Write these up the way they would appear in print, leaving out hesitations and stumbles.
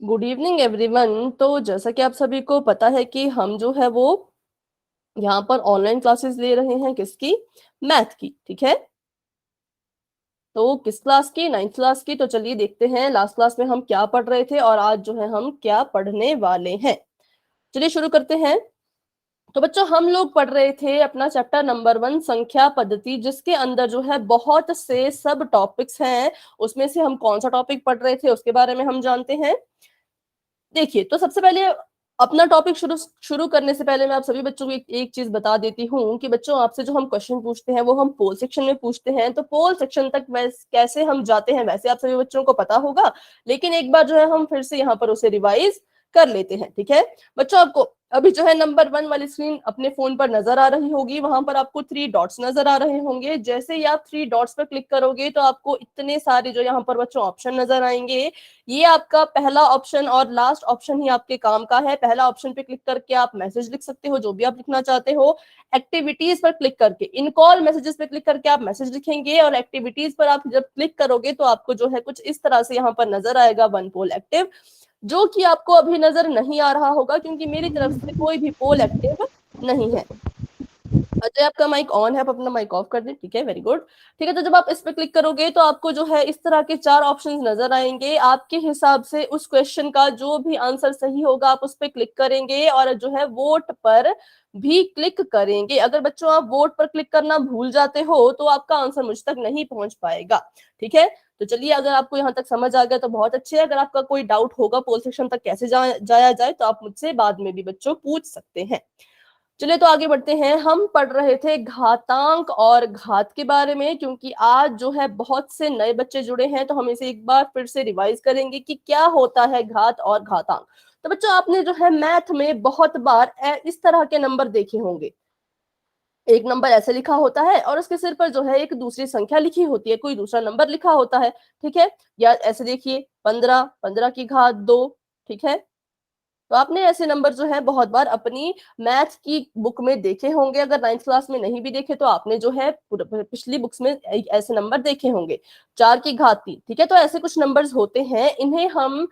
Good evening everyone. तो जैसा कि आप सभी को पता है कि हम जो है वो यहाँ पर ऑनलाइन क्लासेस ले रहे हैं, किसकी? मैथ की। ठीक है, तो किस क्लास की? 9th क्लास की। तो चलिए देखते हैं लास्ट क्लास में हम क्या पढ़ रहे थे और आज जो है हम क्या पढ़ने वाले हैं। चलिए शुरू करते हैं। तो बच्चों, हम लोग पढ़ रहे थे अपना चैप्टर नंबर 1 संख्या पद्धति, जिसके अंदर जो है बहुत से सब टॉपिक्स हैं। उसमें से हम कौन सा टॉपिक पढ़ रहे थे उसके बारे में हम जानते हैं। देखिए, तो सबसे पहले अपना टॉपिक शुरू शुरू करने से पहले मैं आप सभी बच्चों को एक चीज बता देती हूँ कि बच्चों, आपसे जो हम क्वेश्चन पूछते हैं वो हम पोल सेक्शन में पूछते हैं। तो पोल सेक्शन तक कैसे हम जाते हैं वैसे आप सभी बच्चों को पता होगा, लेकिन एक बार जो है हम फिर से यहाँ पर उसे रिवाइज कर लेते हैं। ठीक है बच्चों, आपको अभी जो है नंबर 1 वाली स्क्रीन अपने फोन पर नजर आ रही होगी। वहां पर आपको 3 डॉट्स नजर आ रहे होंगे। जैसे ही आप 3 डॉट्स पर क्लिक करोगे तो आपको इतने सारे जो यहाँ पर बच्चों ऑप्शन नजर आएंगे। ये आपका पहला ऑप्शन और लास्ट ऑप्शन ही आपके काम का है। पहला ऑप्शन पे क्लिक करके आप मैसेज लिख सकते हो, जो भी आप लिखना चाहते हो। एक्टिविटीज पर क्लिक करके, इन कॉल मैसेजेस पे क्लिक करके आप मैसेज लिखेंगे, और एक्टिविटीज पर आप जब क्लिक करोगे तो आपको जो है कुछ इस तरह से यहाँ पर नजर आएगा वन पोल एक्टिव, जो कि आपको अभी नजर नहीं आ रहा होगा क्योंकि मेरी तरफ से कोई भी पोल एक्टिव नहीं है। अजय, आपका माइक ऑन है, आप अपना माइक ऑफ कर दें। ठीक है, वेरी गुड। ठीक है, तो जब आप इस पे क्लिक करोगे तो आपको जो है इस तरह के 4 ऑप्शंस नजर आएंगे। आपके हिसाब से उस क्वेश्चन का जो भी आंसर सही होगा आप उस पे क्लिक करेंगे और जो है वोट पर भी क्लिक करेंगे। अगर बच्चों आप वोट पर क्लिक करना भूल जाते हो तो आपका आंसर मुझ तक नहीं पहुंच पाएगा। ठीक है, तो चलिए, अगर आपको यहाँ तक समझ आ गया तो बहुत अच्छे है। अगर आपका कोई डाउट होगा पोल सेक्शन तक कैसे जाया जाए तो आप मुझसे बाद में भी बच्चों पूछ सकते हैं। चलिए, तो आगे बढ़ते हैं। हम पढ़ रहे थे घातांक और घात के बारे में, क्योंकि आज जो है बहुत से नए बच्चे जुड़े हैं तो हम इसे एक बार फिर से रिवाइज करेंगे कि क्या होता है घात और घातांक। तो बच्चों, आपने जो है मैथ में बहुत बार इस तरह के नंबर देखे होंगे। एक नंबर ऐसे लिखा होता है और उसके सिर पर जो है एक दूसरी संख्या लिखी होती है, कोई दूसरा नंबर लिखा होता है। ठीक है, या ऐसे देखिए 15, 15 की घात 2। ठीक है, तो आपने ऐसे नंबर जो है बहुत बार अपनी मैथ की बुक में देखे होंगे। अगर 9th क्लास में नहीं भी देखे तो आपने जो है पिछली बुक्स में ऐसे नंबर देखे होंगे। 4 की घात 3। ठीक है, तो ऐसे कुछ नंबर्स होते हैं, इन्हें हम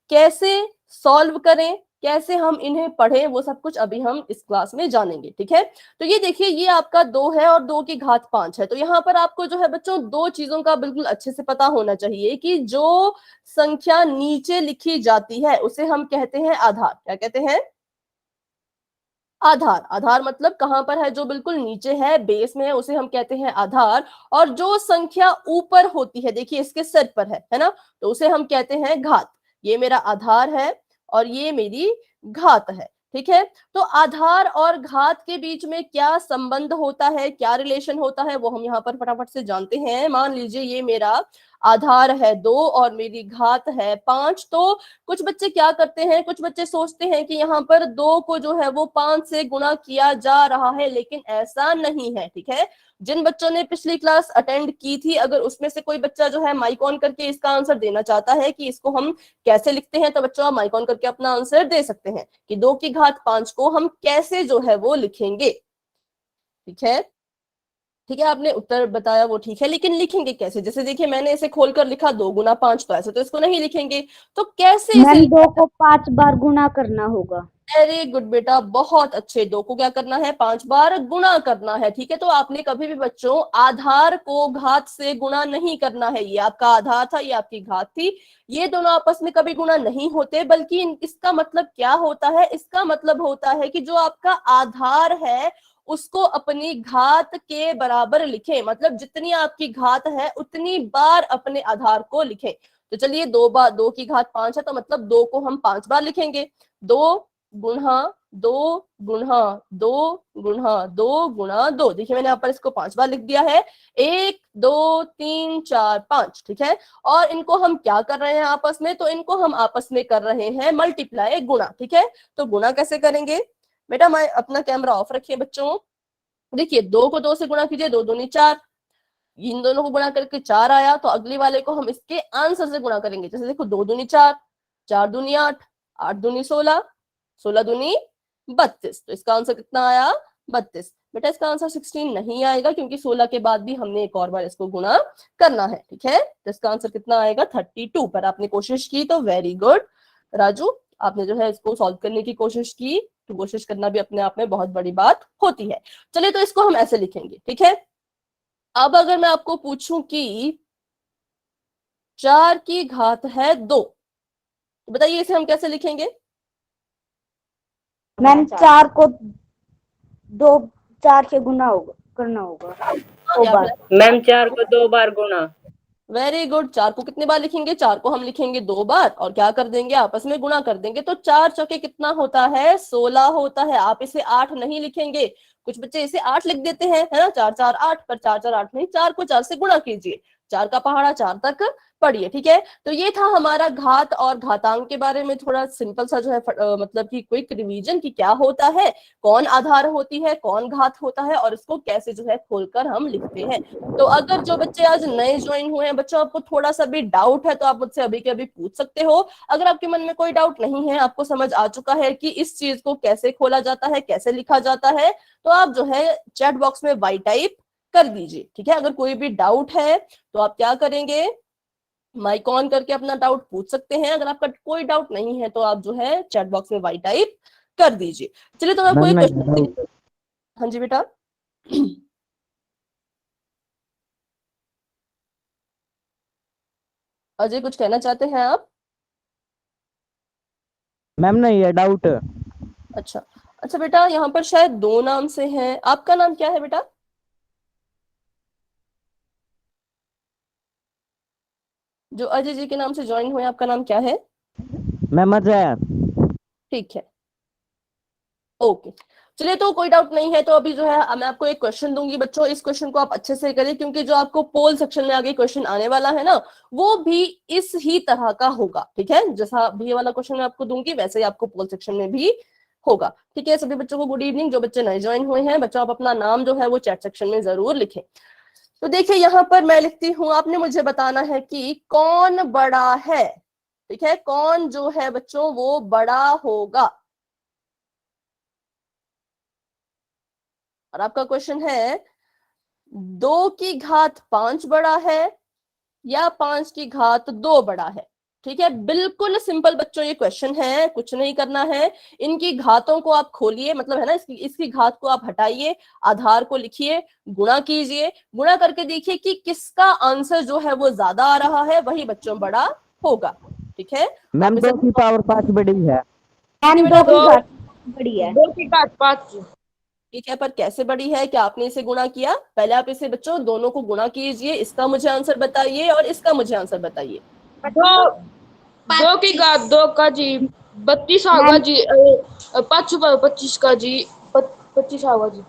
कैसे सॉल्व करें, कैसे हम इन्हें पढ़ें, वो सब कुछ अभी हम इस क्लास में जानेंगे। ठीक है, तो ये देखिए, ये आपका 2 है और 2 की घात 5 है। तो यहाँ पर आपको जो है बच्चों दो चीजों का बिल्कुल अच्छे से पता होना चाहिए कि जो संख्या नीचे लिखी जाती है उसे हम कहते हैं आधार। क्या कहते हैं? आधार। आधार मतलब कहां पर है? जो बिल्कुल नीचे है, बेस में है, उसे हम कहते हैं आधार। और जो संख्या ऊपर होती है, देखिए इसके सिर पर है ना, तो उसे हम कहते हैं घात। ये मेरा आधार है और ये मेरी घात है। ठीक है, तो आधार और घात के बीच में क्या संबंध होता है, क्या रिलेशन होता है, वो हम यहाँ पर फटाफट से जानते हैं। मान लीजिए ये मेरा आधार है 2 और मेरी घात है 5। तो कुछ बच्चे क्या करते हैं, कुछ बच्चे सोचते हैं कि यहाँ पर 2 को जो है वो 5 से गुणा किया जा रहा है, लेकिन ऐसा नहीं है। ठीक है, जिन बच्चों ने पिछली क्लास अटेंड की थी, अगर उसमें से कोई बच्चा जो है माइक ऑन करके इसका आंसर देना चाहता है कि इसको हम कैसे लिखते हैं, तो बच्चों आप माइक ऑन करके अपना आंसर दे सकते हैं कि 2 की घात 5 को हम कैसे जो है वो लिखेंगे। ठीक है, ठीक है, आपने उत्तर बताया वो ठीक है, लेकिन लिखेंगे कैसे? जैसे देखिए, मैंने इसे खोलकर लिखा 2 गुना 5, तो ऐसे तो इसको नहीं लिखेंगे। तो कैसे इसे मैम, दो लिखा? को 5 बार गुना करना होगा। वेरी गुड बेटा, बहुत अच्छे। 2 को क्या करना है? 5 बार गुना करना है। ठीक है, तो आपने कभी भी बच्चों आधार को घात से गुणा नहीं करना है। ये आपका आधार था, ये आपकी घात थी। ये दोनों आपस में कभी गुणा नहीं होते, बल्कि इसका मतलब क्या होता है? इसका मतलब होता है कि जो आपका आधार है उसको अपनी घात के बराबर लिखें। मतलब जितनी आपकी घात है उतनी बार अपने आधार को लिखें। तो चलिए, 2 बार 2 की घात 5 है, तो मतलब 2 को हम 5 बार लिखेंगे। 2 गुणा 2 गुणा 2 गुणा 2 गुणा 2। देखिए, मैंने यहाँ पर इसको 5 बार लिख दिया है। 1 2 3 4 5। ठीक है, और इनको हम क्या कर रहे हैं आपस में? तो इनको हम आपस में कर रहे हैं मल्टीप्लाई, गुणा। ठीक है, तो गुणा कैसे करेंगे? बेटा, मैं अपना कैमरा ऑफ रखिए बच्चों। देखिए, 2 को 2 से गुणा कीजिए, 2 दूनी 4। इन दोनों को गुणा करके 4 आया, तो अगली वाले को हम इसके आंसर से गुणा करेंगे। जैसे देखो, 2 दूनी 4, 4 दूनी 8, 8 दूनी 16, 16 दूनी 32। तो इसका आंसर कितना आया? 32। बेटा इसका आंसर 16 नहीं आएगा, क्योंकि 16 के बाद भी हमने एक और बार इसको गुणा करना है, ठीक है। तो इसका आंसर कितना आएगा 32। पर आपने कोशिश की तो वेरी गुड राजू, आपने जो है इसको सॉल्व करने की कोशिश की, तो कोशिश करना भी अपने आप में बहुत बड़ी बात होती है। चलिए तो इसको हम ऐसे लिखेंगे, ठीक है। अब अगर मैं आपको पूछूं कि 4 की घात है 2, तो बताइए इसे हम कैसे लिखेंगे। मैम 4 को 2 4 से गुना होगा करना होगा हाँ, 2 या बार। फिर मैम 4 को 2 बार गुना। वेरी गुड, 4 को कितने बार लिखेंगे, 4 को हम लिखेंगे 2 बार और क्या कर देंगे, आपस में गुणा कर देंगे। तो 4 चौके कितना होता है, 16 होता है। आप इसे 8 नहीं लिखेंगे, कुछ बच्चे इसे 8 लिख देते हैं, है ना, 4 4 8, पर 4 4 8 नहीं, 4 को 4 से गुणा कीजिए, 4 का पहाड़ा 4 तक पढ़िए, ठीक है। तो ये था हमारा घात और घातांक के बारे में थोड़ा सिंपल सा जो है मतलब कि क्विक रिवीजन की क्या होता है, कौन आधार होती है, कौन घात होता है, और इसको कैसे जो है खोलकर हम लिखते हैं। तो अगर जो बच्चे आज नए ज्वाइन हुए हैं बच्चों, आपको थोड़ा सा भी डाउट है तो आप मुझसे अभी के अभी पूछ सकते हो। अगर आपके मन में कोई डाउट नहीं है, आपको समझ आ चुका है कि इस चीज को कैसे खोला जाता है, कैसे लिखा जाता है, तो आप जो है चैट बॉक्स में वाई टाइप कर दीजिए, ठीक है। अगर कोई भी डाउट है तो आप क्या करेंगे, माइक ऑन करके अपना डाउट पूछ सकते हैं। अगर आपका कोई डाउट नहीं है तो आप जो है चैट बॉक्स में वाई टाइप कर दीजिए। चलिए तो मैं आपको मैम एक मैं क्वेश्चन, हाँ जी बेटा। अजय कुछ कहना चाहते हैं आप। मैम नहीं है डाउट। अच्छा, अच्छा बेटा, यहाँ पर शायद दो नाम से हैं, आपका नाम क्या है बेटा। जो अजय जी के नाम से ज्वाइन हुए आपका नाम क्या है। मैम अजय। ठीक है, ओके। चलिए तो कोई डाउट नहीं है तो अभी जो है मैं आपको एक क्वेश्चन दूंगी बच्चों, इस क्वेश्चन को आप अच्छे से करें, क्योंकि जो आपको पोल सेक्शन में आगे क्वेश्चन आने वाला है ना, वो भी इस ही तरह का होगा, ठीक है। जैसा भी ये वाला क्वेश्चन मैं आपको दूंगी वैसे ही आपको पोल सेक्शन में भी होगा, ठीक है। सभी बच्चों को गुड इवनिंग। जो बच्चे नए ज्वाइन हुए हैं बच्चों, आप अपना नाम जो है वो चैट सेक्शन में जरूर लिखें। तो देखिए यहाँ पर मैं लिखती हूँ, आपने मुझे बताना है कि कौन बड़ा है, ठीक है, कौन जो है बच्चों वो बड़ा होगा। और आपका क्वेश्चन है 2 की घात 5 बड़ा है या 5 की घात 2 बड़ा है, ठीक है। बिल्कुल सिंपल बच्चों ये क्वेश्चन है, कुछ नहीं करना है। इनकी घातों को आप खोलिए, मतलब है ना, इसकी घात को आप हटाइए, आधार को लिखिए, गुणा कीजिए, गुणा करके देखिए कि किसका आंसर जो है वो ज्यादा आ रहा है, वही बच्चों बड़ा होगा, ठीक है। आप मैम इसे 2 की पावर 5 बड़ी है। कितनी मैम बेटा 2 की बड़ी है, घात बड़ी है। 2 की घात 5। ठीक है, पर कैसे बड़ी है, क्या आपने इसे गुणा किया, पहले आप इसे बच्चों दोनों को गुणा कीजिए, इसका मुझे आंसर बताइए और इसका मुझे आंसर बताइए। 2 का जी 32 होगा मैम जी। 5 25 का जी 25 होगा जी।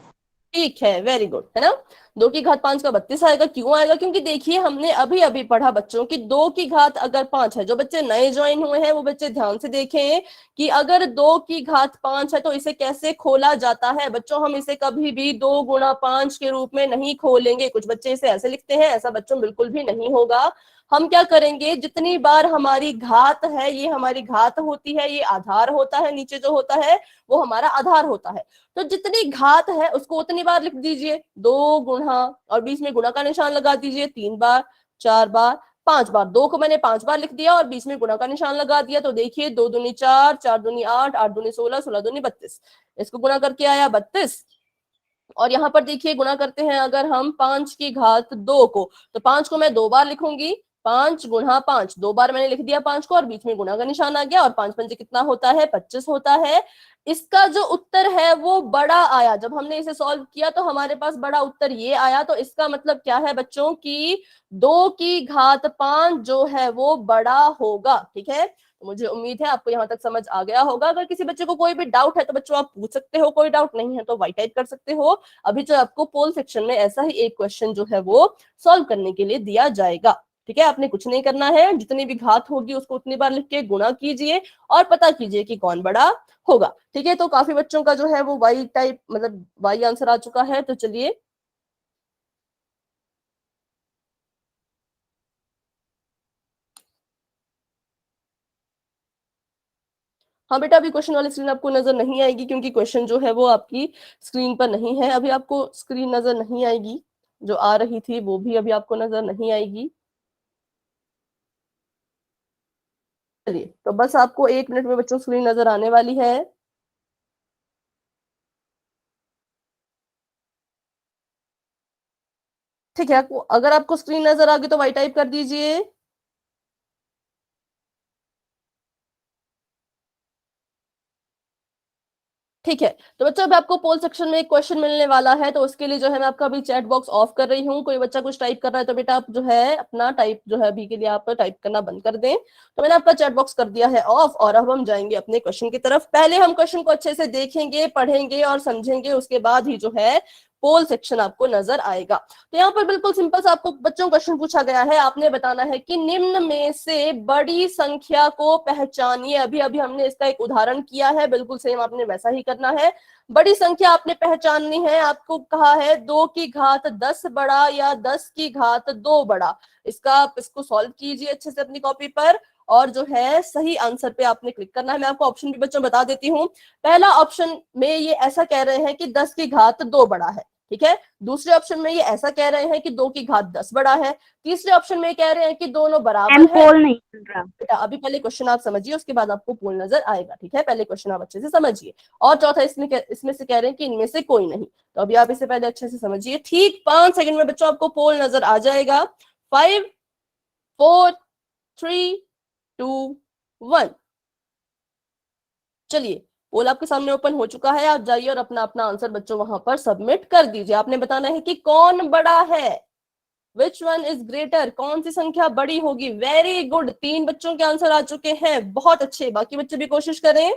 ठीक है, वेरी गुड, है ना। 2 की घात 5 का 32 आएगा, क्यों आएगा, क्योंकि देखिए हमने अभी अभी पढ़ा बच्चों की 2 की घात अगर 5 है, जो बच्चे नए ज्वाइन हुए हैं वो बच्चे ध्यान से देखें कि अगर 2 की घात 5 है तो इसे कैसे खोला जाता है बच्चों। हम इसे कभी भी 2 गुणा 5 के रूप में नहीं खोलेंगे, कुछ बच्चे इसे ऐसे लिखते हैं, ऐसा बच्चों बिल्कुल भी नहीं होगा। हम क्या करेंगे, जितनी बार हमारी घात है, ये हमारी घात होती है, ये आधार होता है, नीचे जो होता है वो हमारा आधार होता है। तो जितनी घात है उसको उतनी बार लिख दीजिए, 2 गुणा, और बीच में गुणा का निशान लगा दीजिए, 3 बार, 4 बार, 5 बार। 2 को मैंने 5 बार लिख दिया और बीच में गुणा का निशान लगा दिया, तो देखिए 2 दूनी 4, 4 दूनी 8, 8 दूनी 16, 16 दूनी 32, इसको गुणा करके आया 32। और यहाँ पर देखिए गुणा करते हैं अगर हम 5 की घात 2 को, तो 5 को मैं 2 बार लिखूंगी, 5 गुणा 5, 2 बार मैंने लिख दिया 5 को और बीच में गुणा का निशान आ गया, और 5 पंजे कितना होता है, 25 होता है। इसका जो उत्तर है वो बड़ा आया, जब हमने इसे सॉल्व किया तो हमारे पास बड़ा उत्तर ये आया। तो इसका मतलब क्या है बच्चों की 2 की घात 5 जो है वो बड़ा होगा, ठीक है। तो मुझे उम्मीद है आपको यहाँ तक समझ आ गया होगा। अगर किसी बच्चे को कोई भी डाउट है तो बच्चों आप पूछ सकते हो, कोई डाउट नहीं है तो वाइट टाइप कर सकते हो। अभी जो आपको पोल सेक्शन में ऐसा ही एक क्वेश्चन जो है वो सॉल्व करने के लिए दिया जाएगा, ठीक है। आपने कुछ नहीं करना है, जितनी भी घात होगी उसको उतनी बार लिख के गुणा कीजिए और पता कीजिए कि कौन बड़ा होगा, ठीक है। तो काफी बच्चों का जो है वो वाई टाइप मतलब वाई आंसर आ चुका है, तो चलिए हाँ बेटा, अभी क्वेश्चन वाली स्क्रीन आपको नजर नहीं आएगी क्योंकि क्वेश्चन जो है वो आपकी स्क्रीन पर नहीं है। अभी आपको स्क्रीन नजर नहीं आएगी, जो आ रही थी वो भी अभी आपको नजर नहीं आएगी। चलिए, तो बस आपको 1 मिनट में बच्चों स्क्रीन नजर आने वाली है। ठीक है, अगर आपको स्क्रीन नजर आ गई तो वाई टाइप कर दीजिए। ठीक है, तो बच्चों अब आपको पोल सेक्शन में एक क्वेश्चन मिलने वाला है, तो उसके लिए जो है मैं आपका अभी चैट बॉक्स ऑफ कर रही हूँ। कोई बच्चा कुछ टाइप कर रहा है तो बेटा आप जो है अपना टाइप जो है अभी के लिए आप टाइप करना बंद कर दें। तो मैंने आपका चैट बॉक्स कर दिया है ऑफ, और अब हम जाएंगे अपने क्वेश्चन की तरफ। पहले हम क्वेश्चन को अच्छे से देखेंगे, पढ़ेंगे और समझेंगे, उसके बाद ही जो है पोल सेक्शन आपको नजर आएगा। तो यहाँ पर बिल्कुल सिंपल सा आपको बच्चों क्वेश्चन पूछा गया है, आपने बताना है कि निम्न में से बड़ी संख्या को पहचानिए। अभी अभी हमने इसका एक उदाहरण किया है, बिल्कुल सेम आपने वैसा ही करना है। बड़ी संख्या आपने पहचाननी है। आपको कहा है 2 की घात 10 बड़ा या 10 की घात 2 बड़ा। इसका आप इसको सॉल्व कीजिए अच्छे से अपनी कॉपी पर, और जो है सही आंसर पे आपने क्लिक करना है। मैं आपको ऑप्शन भी बच्चों बता देती हूँ। पहला ऑप्शन में ये ऐसा कह रहे हैं कि 10 की घात 2 बड़ा है, ठीक है। दूसरे ऑप्शन में ये ऐसा कह रहे हैं कि 2 की घात 10 बड़ा है। तीसरे ऑप्शन में कह रहे हैं कि दोनों बराबर है। पोल नहीं चल रहा। बेटा अभी पहले क्वेश्चन आप समझिए, उसके बाद आपको पोल नजर आएगा, ठीक है। पहले क्वेश्चन आप अच्छे से समझिए। और चौथा इसमें से कह रहे हैं कि इनमें से कोई नहीं। तो अभी आप इसे पहले अच्छे से समझिए। ठीक 5 सेकंड में बच्चों आपको पोल नजर आ जाएगा। 5, 4, 3, 2, 1। चलिए, पोल आपके सामने ओपन हो चुका है। आप जाइए और अपना अपना आंसर बच्चों वहां पर सबमिट कर दीजिए। आपने बताना है कि कौन बड़ा है, विच वन इज ग्रेटर, कौन सी संख्या बड़ी होगी। वेरी गुड, 3 बच्चों के आंसर आ चुके हैं, बहुत अच्छे। बाकी बच्चे भी कोशिश करें।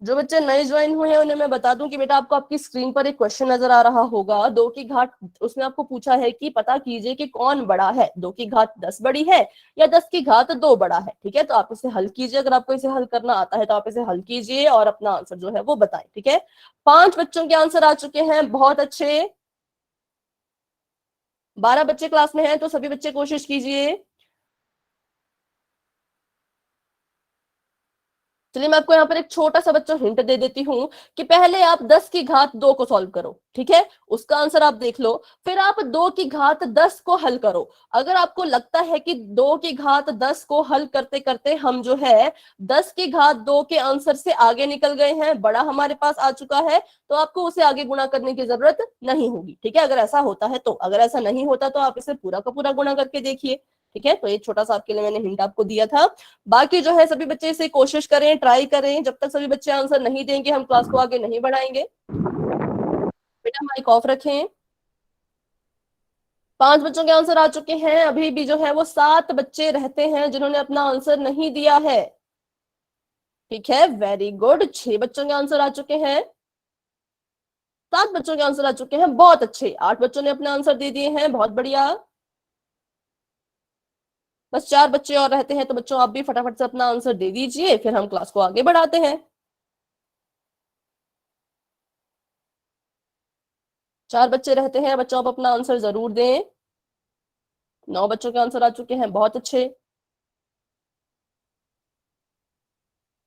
जो बच्चे नए ज्वाइन हुए हैं उन्हें मैं बता दूं कि बेटा आपको आपकी स्क्रीन पर एक क्वेश्चन नजर आ रहा होगा, 2 की घात, उसने आपको पूछा है कि पता कीजिए कि कौन बड़ा है, 2 की घात 10 बड़ी है या 10 की घात 2 बड़ा है। ठीक है, तो आप इसे हल कीजिए। अगर आपको इसे हल करना आता है तो आप इसे हल कीजिए और अपना आंसर जो है वो बताएं, ठीक है। 5 बच्चों के आंसर आ चुके हैं, बहुत अच्छे। 12 बच्चे क्लास में हैं, तो सभी बच्चे कोशिश कीजिए। चलिए, मैं आपको यहाँ पर एक छोटा सा बच्चों हिंट दे देती हूँ कि पहले आप 10 की घात 2 को सॉल्व करो, ठीक है। उसका आंसर आप देख लो, फिर आप 2 की घात 10 को हल करो। अगर आपको लगता है कि 2 की घात 10 को हल करते करते हम जो है 10 की घात 2 के आंसर से आगे निकल गए हैं, बड़ा हमारे पास आ चुका है, तो आपको उसे आगे गुणा करने की जरूरत नहीं होगी, ठीक है। अगर ऐसा होता है तो, अगर ऐसा नहीं होता तो आप इसे पूरा का पूरा गुणा करके देखिए, ठीक है। तो ये छोटा सा आपके लिए मैंने हिंट आपको दिया था। बाकी जो है सभी बच्चे इसे कोशिश करें, ट्राई करें। जब तक सभी बच्चे आंसर नहीं देंगे हम क्लास को आगे नहीं बढ़ाएंगे। बेटा माइक ऑफ रखें। 5 बच्चों के आंसर आ चुके हैं। अभी भी जो है वो 7 बच्चे रहते हैं जिन्होंने अपना आंसर नहीं दिया है, ठीक है। वेरी गुड, 6 बच्चों के आंसर आ चुके हैं। 7 बच्चों के आंसर आ चुके हैं, बहुत अच्छे। 8 बच्चों ने अपना आंसर दे दिए हैं, बहुत बढ़िया। बस 4 बच्चे और रहते हैं, तो बच्चों आप भी फटाफट से अपना आंसर दे दीजिए, फिर हम क्लास को आगे बढ़ाते हैं। 4 बच्चे रहते हैं, बच्चों आप अपना आंसर जरूर दें। 9 बच्चों के आंसर आ चुके हैं, बहुत अच्छे।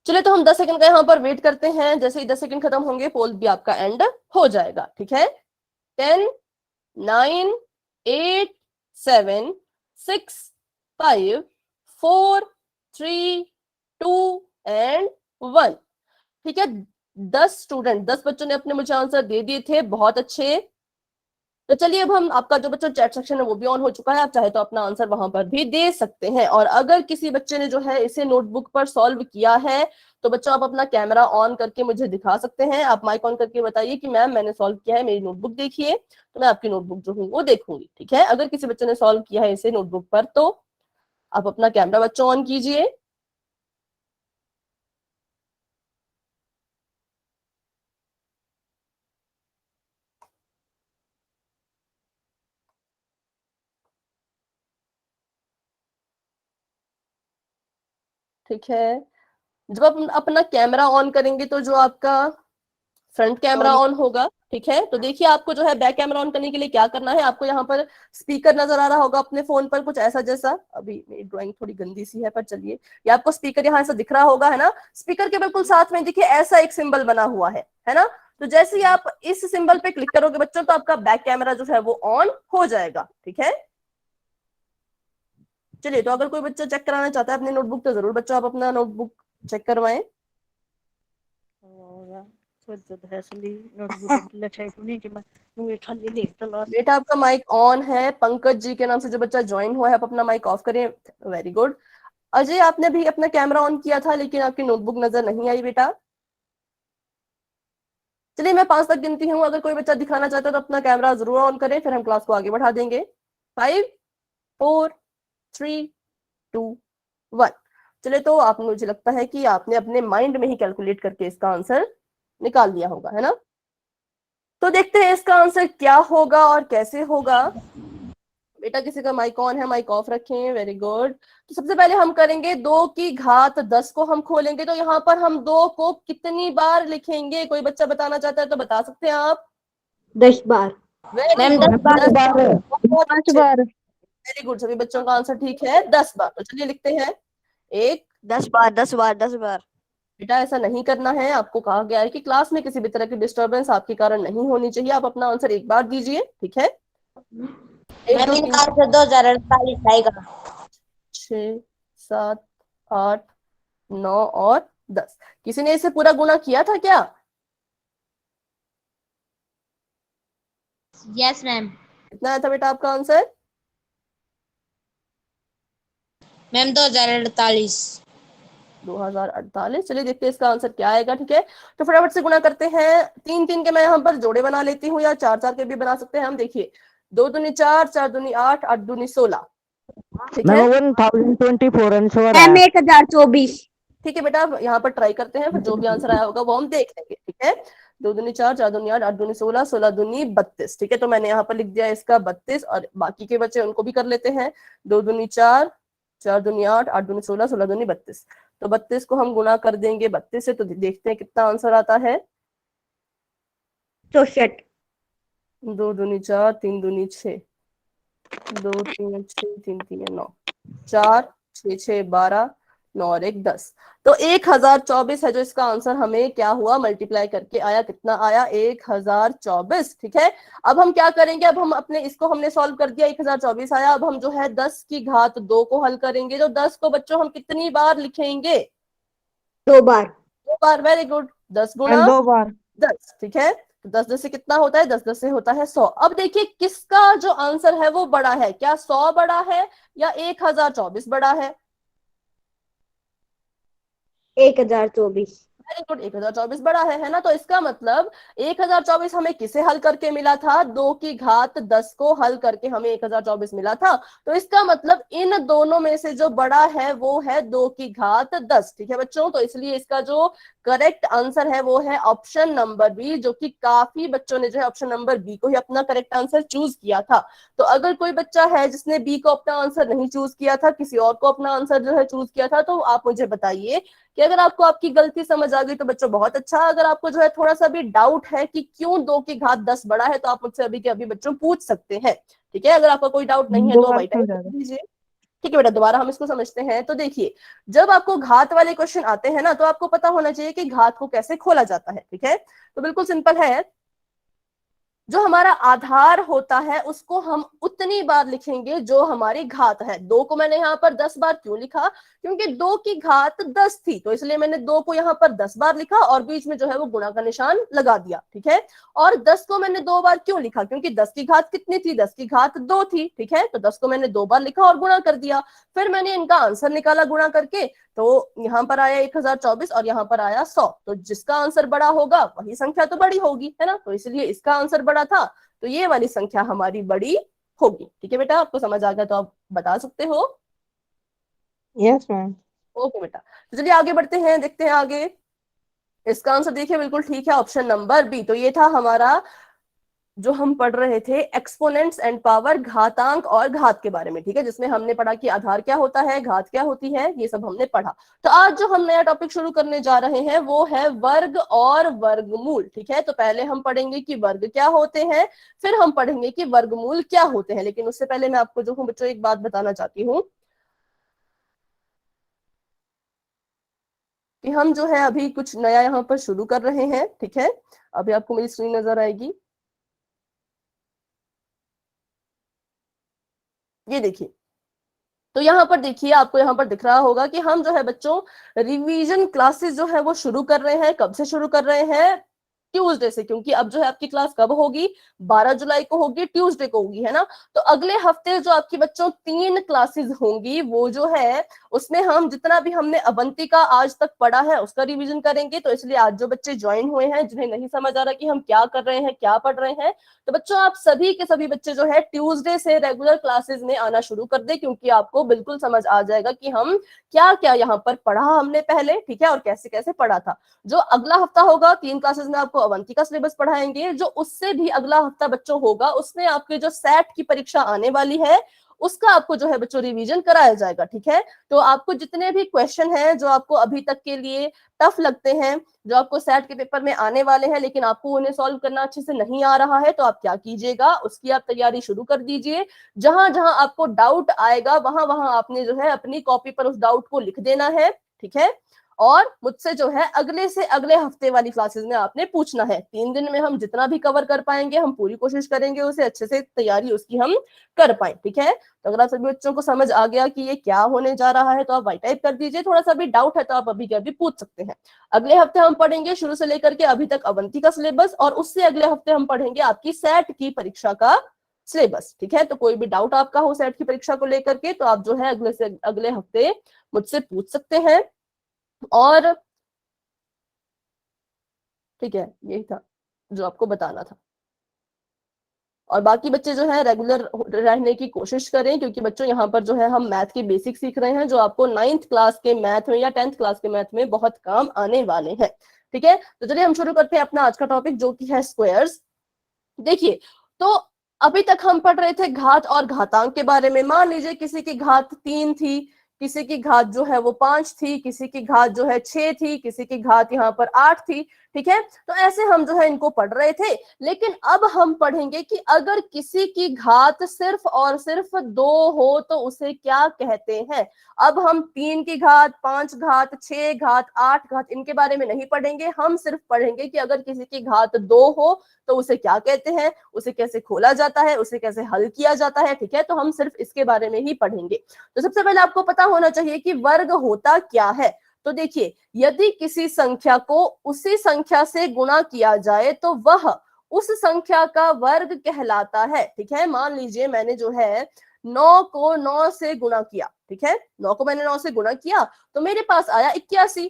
चलिए, तो हम 10 सेकंड का यहाँ पर वेट करते हैं। जैसे ही 10 सेकंड खत्म होंगे पोल भी आपका एंड हो जाएगा, ठीक है। 10, 9, 8, 7, 6, 5, 4, 3, 2 एंड 1। ठीक है, 10 बच्चों ने अपने मुझे आंसर दे दिए थे, बहुत अच्छे। तो चलिए, अब हम, आपका जो बच्चों चैट सेक्शन है वो भी ऑन हो चुका है, आप चाहे तो अपना आंसर वहां पर भी दे सकते हैं। और अगर किसी बच्चे ने जो है इसे नोटबुक पर सॉल्व किया है तो बच्चों आप अपना कैमरा ऑन करके मुझे दिखा सकते हैं। आप माइक ऑन करके बताइए कि मैम मैंने सॉल्व किया है, मेरी नोटबुक देखिए। तो मैं आपकी नोटबुक जो हूँ वो देखूंगी, ठीक है। अगर किसी बच्चे ने सॉल्व किया है इसे नोटबुक पर तो आप अपना कैमरा बच्चों ऑन कीजिए। ठीक है, जब आप अपना कैमरा ऑन करेंगे तो जो आपका फ्रंट कैमरा ऑन होगा, ठीक है। तो देखिए आपको जो है बैक कैमरा ऑन करने के लिए क्या करना है, आपको यहाँ पर स्पीकर नजर आ रहा होगा अपने फोन पर, कुछ ऐसा जैसा, अभी मेरी ड्राइंग थोड़ी गंदी सी है पर चलिए, ये आपको स्पीकर यहाँ ऐसा दिख रहा होगा, है ना। स्पीकर के बिल्कुल साथ में देखिए ऐसा एक सिंबल बना हुआ है ना। तो जैसे ही आप इस सिंबल पे क्लिक करोगे बच्चों, तो आपका बैक कैमरा जो है वो ऑन हो जाएगा, ठीक है। चलिए, तो अगर कोई बच्चा चेक कराना चाहता है अपनी नोटबुक, तो जरूर बच्चों आप अपना नोटबुक चेक करवाएं। बेटा आपका माइक ऑन है। पंकज जी के नाम से जो बच्चा ज्वाइन हुआ है, आप अपना माइक ऑफ करें। Very good. अजय, आपने भी अपना कैमरा ऑन किया था लेकिन आपकी नोटबुक नजर नहीं आई बेटा। चलिए, मैं 5 तक गिनती हूँ, अगर कोई बच्चा दिखाना चाहता है तो अपना कैमरा जरूर ऑन करें, फिर हम क्लास को आगे बढ़ा देंगे। 5, 4, 3, 2, 1। चलिए, तो आप, मुझे लगता है कि आपने अपने माइंड में ही कैलकुलेट करके इसका आंसर निकाल लिया होगा, है ना। तो देखते हैं इसका आंसर क्या होगा और कैसे होगा। बेटा किसी का माइक ऑन है, माइक ऑफ रखें। Very good. तो सबसे पहले हम करेंगे 2 की घात 10 को हम खोलेंगे, तो यहाँ पर हम 2 को कितनी बार लिखेंगे, कोई बच्चा बताना चाहता है तो बता सकते हैं आप। 10 बार। वेरी मैम गुड, 10 बार। 10 बार। बहुत 5 अच्छे, बार। वेरी गुड, सभी बच्चों का आंसर ठीक है, 10 बार। तो चलिए लिखते हैं 1। 10 बार 10 बार 10 बार। बेटा ऐसा नहीं करना है, आपको कहा गया है कि क्लास में किसी भी तरह की डिस्टर्बेंस आपके कारण नहीं होनी चाहिए। आप अपना आंसर एक बार दीजिए, ठीक है। 1, मैम 2, 3, इनका आंसर 2048 आएगा। 6, 7, 8, 9 और 10। किसी ने इसे पूरा गुना किया था क्या? Yes ma'am. कितना आया था बेटा आपका आंसर? मैम 2048। 2048। चलिए देखते हैं इसका आंसर क्या आएगा, ठीक है। तो फटाफट से गुना करते हैं। 3 3 के मैं यहाँ पर जोड़े बना लेती हूँ, या 4 4 के भी बना सकते हैं हम। देखिए, 2 दूनी 4, 4 दूनी 8, 8 दूनी 16, ठीक है। 1024 आंसर मैम है। 1024। ठीक है बेटा, यहाँ पर ट्राई करते हैं, फिर जो भी आंसर आया होगा वो हम देख लेंगे, ठीक है। 2 दूनी 4, 4 दूनी 8, 8 दूनी 16, 16 दूनी 32, ठीक है। तो मैंने यहाँ पर लिख दिया इसका 32, और बाकी के बच्चे उनको भी कर लेते हैं। 2 दूनी 4, 4 दूनी 8, 8 दूनी 16, 16 दूनी 32। तो 32 को हम गुना कर देंगे 32 से, तो देखते हैं कितना आंसर आता है। 64। 2 दूनी 4, 3 दूनी 6, 2 3 6, 3 3 9, 4 6 6 12, 9 और 1 10। तो 1024 है जो इसका आंसर हमें क्या हुआ, मल्टीप्लाई करके आया। कितना आया? 1024, ठीक है। अब हम क्या करेंगे, अब हम अपने इसको हमने सॉल्व कर दिया, 1024 आया। अब हम जो है 10 की घात 2 को हल करेंगे। तो 10 को बच्चों हम कितनी बार लिखेंगे? 2 बार। 2 बार। Very good. 10 गुना 2 बार। 10, ठीक है। तो 10 10 से कितना होता है? 10 10 से होता है 100। अब देखिए किसका जो आंसर है वो बड़ा है, क्या 100 बड़ा है या 1024 बड़ा है? 1024। वेरी गुड, 1024 बड़ा है ना। तो इसका मतलब 1024 हमें किसे हल करके मिला था? 2 की घात 10 को हल करके हमें 1024 मिला था। तो इसका मतलब इन दोनों में से जो बड़ा है वो है 2 की घात 10, ठीक है बच्चों। तो इसलिए इसका जो करेक्ट आंसर है वो है ऑप्शन नंबर बी, जो कि काफी बच्चों ने जो है ऑप्शन नंबर बी को ही अपना करेक्ट आंसर चूज किया था। तो अगर कोई बच्चा है जिसने बी को अपना आंसर नहीं चूज किया था, किसी और को अपना आंसर जो है चूज किया था, तो आप मुझे बताइए कि अगर आपको आपकी गलती समझ आ गई तो बच्चों बहुत अच्छा। अगर आपको जो है थोड़ा सा भी डाउट है कि क्यों 2 की घात 10 बड़ा है, तो आप मुझसे अभी के अभी बच्चों पूछ सकते हैं, ठीक है। अगर आपका कोई डाउट नहीं है दो तो बार वाइट क्यों जा रहा दीजिए। ठीक है बेटा, दोबारा हम इसको समझते हैं। तो देखिए, जब आपको घात वाले क्वेश्चन आते हैं ना, तो आपको पता होना चाहिए कि घात को कैसे खोला जाता है, ठीक है। तो बिल्कुल सिंपल है, जो हमारा आधार होता है उसको हम उतनी बार लिखेंगे जो हमारी घात है। 2 को मैंने यहाँ पर 10 बार क्यों लिखा? क्योंकि 2 की घात 10 थी, तो इसलिए मैंने 2 को यहाँ पर 10 बार लिखा और बीच में जो है वो गुणा का निशान लगा दिया, ठीक है। और 10 को मैंने 2 बार क्यों लिखा? क्योंकि 10 की घात कितनी थी? 10 की घात 2 थी, ठीक है। तो 10 को मैंने 2 बार लिखा और गुणा कर दिया। फिर मैंने इनका आंसर निकाला गुणा करके, तो यहाँ पर आया 1024 और यहाँ पर आया 100। तो जिसका आंसर बड़ा होगा वही संख्या तो बड़ी होगी, है ना। तो इसलिए इसका आंसर बड़ा था, तो ये वाली संख्या हमारी बड़ी होगी, ठीक है बेटा। आपको समझ आ गया तो आप बता सकते हो। Yes ma'am. ओके बेटा, तो चलिए आगे बढ़ते हैं, देखते हैं आगे। इसका आंसर देखिए बिल्कुल ठीक है, ऑप्शन नंबर बी। तो ये था हमारा जो हम पढ़ रहे थे एक्सपोनेंट्स एंड पावर, घातांक और घात के बारे में, ठीक है, जिसमें हमने पढ़ा कि आधार क्या होता है, घात क्या होती है, ये सब हमने पढ़ा। तो आज जो हम नया टॉपिक शुरू करने जा रहे हैं वो है वर्ग और वर्गमूल, ठीक है। तो पहले हम पढ़ेंगे कि वर्ग क्या होते हैं, फिर हम पढ़ेंगे कि वर्गमूल क्या होते हैं। लेकिन उससे पहले मैं आपको जो हूँ बच्चों एक बात बताना चाहती हूँ कि हम जो है अभी कुछ नया यहाँ पर शुरू कर रहे हैं, ठीक है। अभी आपको मेरी स्क्रीन नजर आएगी, ये देखिए। तो यहाँ पर देखिए, आपको यहाँ पर दिख रहा होगा कि हम जो है बच्चों रिवीजन क्लासेस जो है वो शुरू कर रहे हैं। कब से शुरू कर रहे हैं? ट्यूसडे से, क्योंकि अब जो है आपकी क्लास कब होगी, 12 जुलाई को होगी, ट्यूसडे को होगी, है ना। तो अगले हफ्ते जो आपकी बच्चों 3 क्लासेस होंगी, वो जो है उसमें हम जितना भी हमने अवंतिका आज तक पढ़ा है उसका रिवीजन करेंगे। तो इसलिए आज जो बच्चे ज्वाइन हुए हैं, जिन्हें नहीं समझ आ रहा कि हम क्या कर रहे हैं, क्या पढ़ रहे हैं, तो बच्चों आप सभी के सभी बच्चे जो है ट्यूसडे से रेगुलर क्लासेस में आना शुरू कर दे, क्योंकि आपको बिल्कुल समझ आ जाएगा कि हम क्या क्या यहाँ पर पढ़ा हमने पहले, ठीक है, और कैसे कैसे पढ़ा था। जो अगला हफ्ता होगा 3 क्लासेस में आपको अवंतिका सिलेबस पढ़ाएंगे। जो उससे भी अगला हफ्ता बच्चों होगा उसमें आपके जो सेट की परीक्षा आने वाली है उसका आपको जो है बच्चों रिवीजन कराया जाएगा, ठीक है। तो आपको जितने भी क्वेश्चन हैं जो आपको अभी तक के लिए टफ लगते हैं, जो आपको सेट के पेपर में आने वाले हैं लेकिन आपको उन्हें सॉल्व करना अच्छे से नहीं आ रहा है, तो आप क्या कीजिएगा, उसकी आप तैयारी शुरू कर दीजिए। जहां जहां आपको डाउट आएगा वहां वहां आपने जो है अपनी कॉपी पर उस डाउट को लिख देना है, ठीक है। और मुझसे जो है अगले से अगले हफ्ते वाली क्लासेस में आपने पूछना है। 3 दिन में हम जितना भी कवर कर पाएंगे हम पूरी कोशिश करेंगे उसे अच्छे से तैयारी उसकी हम कर पाए, ठीक है। तो अगर आप सभी बच्चों को समझ आ गया कि ये क्या होने जा रहा है तो आप वाई टाइप कर दीजिए। थोड़ा सा भी डाउट है तो आप अभी के अभी पूछ सकते हैं। अगले हफ्ते हम पढ़ेंगे शुरू से लेकर के अभी तक अवंती का सिलेबस, और उससे अगले हफ्ते हम पढ़ेंगे आपकी सेट की परीक्षा का सिलेबस, ठीक है। तो कोई भी डाउट आपका हो सेट की परीक्षा को लेकर के तो आप जो है अगले से अगले हफ्ते मुझसे पूछ सकते हैं। और ठीक है, यही था जो आपको बताना था। और बाकी बच्चे जो है रेगुलर रहने की कोशिश करें, क्योंकि बच्चों यहाँ पर जो है हम मैथ की बेसिक सीख रहे हैं जो आपको 9th क्लास के मैथ में या 10th क्लास के मैथ में बहुत काम आने वाले हैं, ठीक है। तो चलिए हम शुरू करते हैं अपना आज का टॉपिक जो कि है स्क्वायर्स। देखिए, तो अभी तक हम पढ़ रहे थे घात और घातांक के बारे में। मान लीजिए किसी की घात 3 थी, किसी की घात जो है वो 5 थी, किसी की घात जो है 6 थी, किसी की घात यहाँ पर 8 थी, ठीक है। तो ऐसे हम जो है इनको पढ़ रहे थे। लेकिन अब हम पढ़ेंगे कि अगर किसी की घात सिर्फ और सिर्फ 2 हो तो उसे क्या कहते हैं। अब हम 3 की घात, 5 घात, 6 घात, 8 घात इनके बारे में नहीं पढ़ेंगे। हम सिर्फ पढ़ेंगे कि अगर किसी की घात 2 हो तो उसे क्या कहते हैं, उसे कैसे खोला जाता है, उसे कैसे हल किया जाता है, ठीक है। तो हम सिर्फ इसके बारे में ही पढ़ेंगे। तो सबसे पहले आपको पता होना चाहिए कि वर्ग होता क्या है। तो देखिए, यदि किसी संख्या को उसी संख्या से गुणा किया जाए तो वह उस संख्या का वर्ग कहलाता है, ठीक है। मान लीजिए मैंने जो है 9 को 9 से गुणा किया, ठीक है, 9 को मैंने 9 से गुणा किया तो मेरे पास आया 81।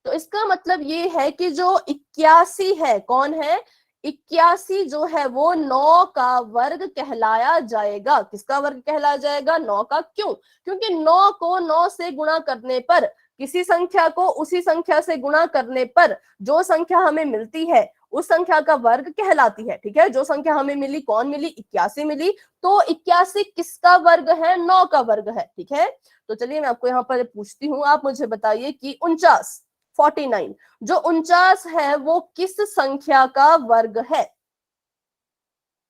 तो इसका मतलब ये है कि जो 81 है, कौन है, 81 जो है वो 9 का वर्ग कहलाया जाएगा। किसका वर्ग कहलाया जाएगा, 9 का। क्यों? क्योंकि 9 को 9 से गुणा करने पर, किसी संख्या को उसी संख्या से गुणा करने पर जो संख्या हमें मिलती है उस संख्या का वर्ग कहलाती है, ठीक है। जो संख्या हमें मिली, कौन मिली, 81 मिली। तो 81 किसका वर्ग है, 9 का वर्ग है, ठीक है। तो चलिए मैं आपको यहाँ पर पूछती हूँ, आप मुझे बताइए कि 49 जो 49 है वो किस संख्या का वर्ग है।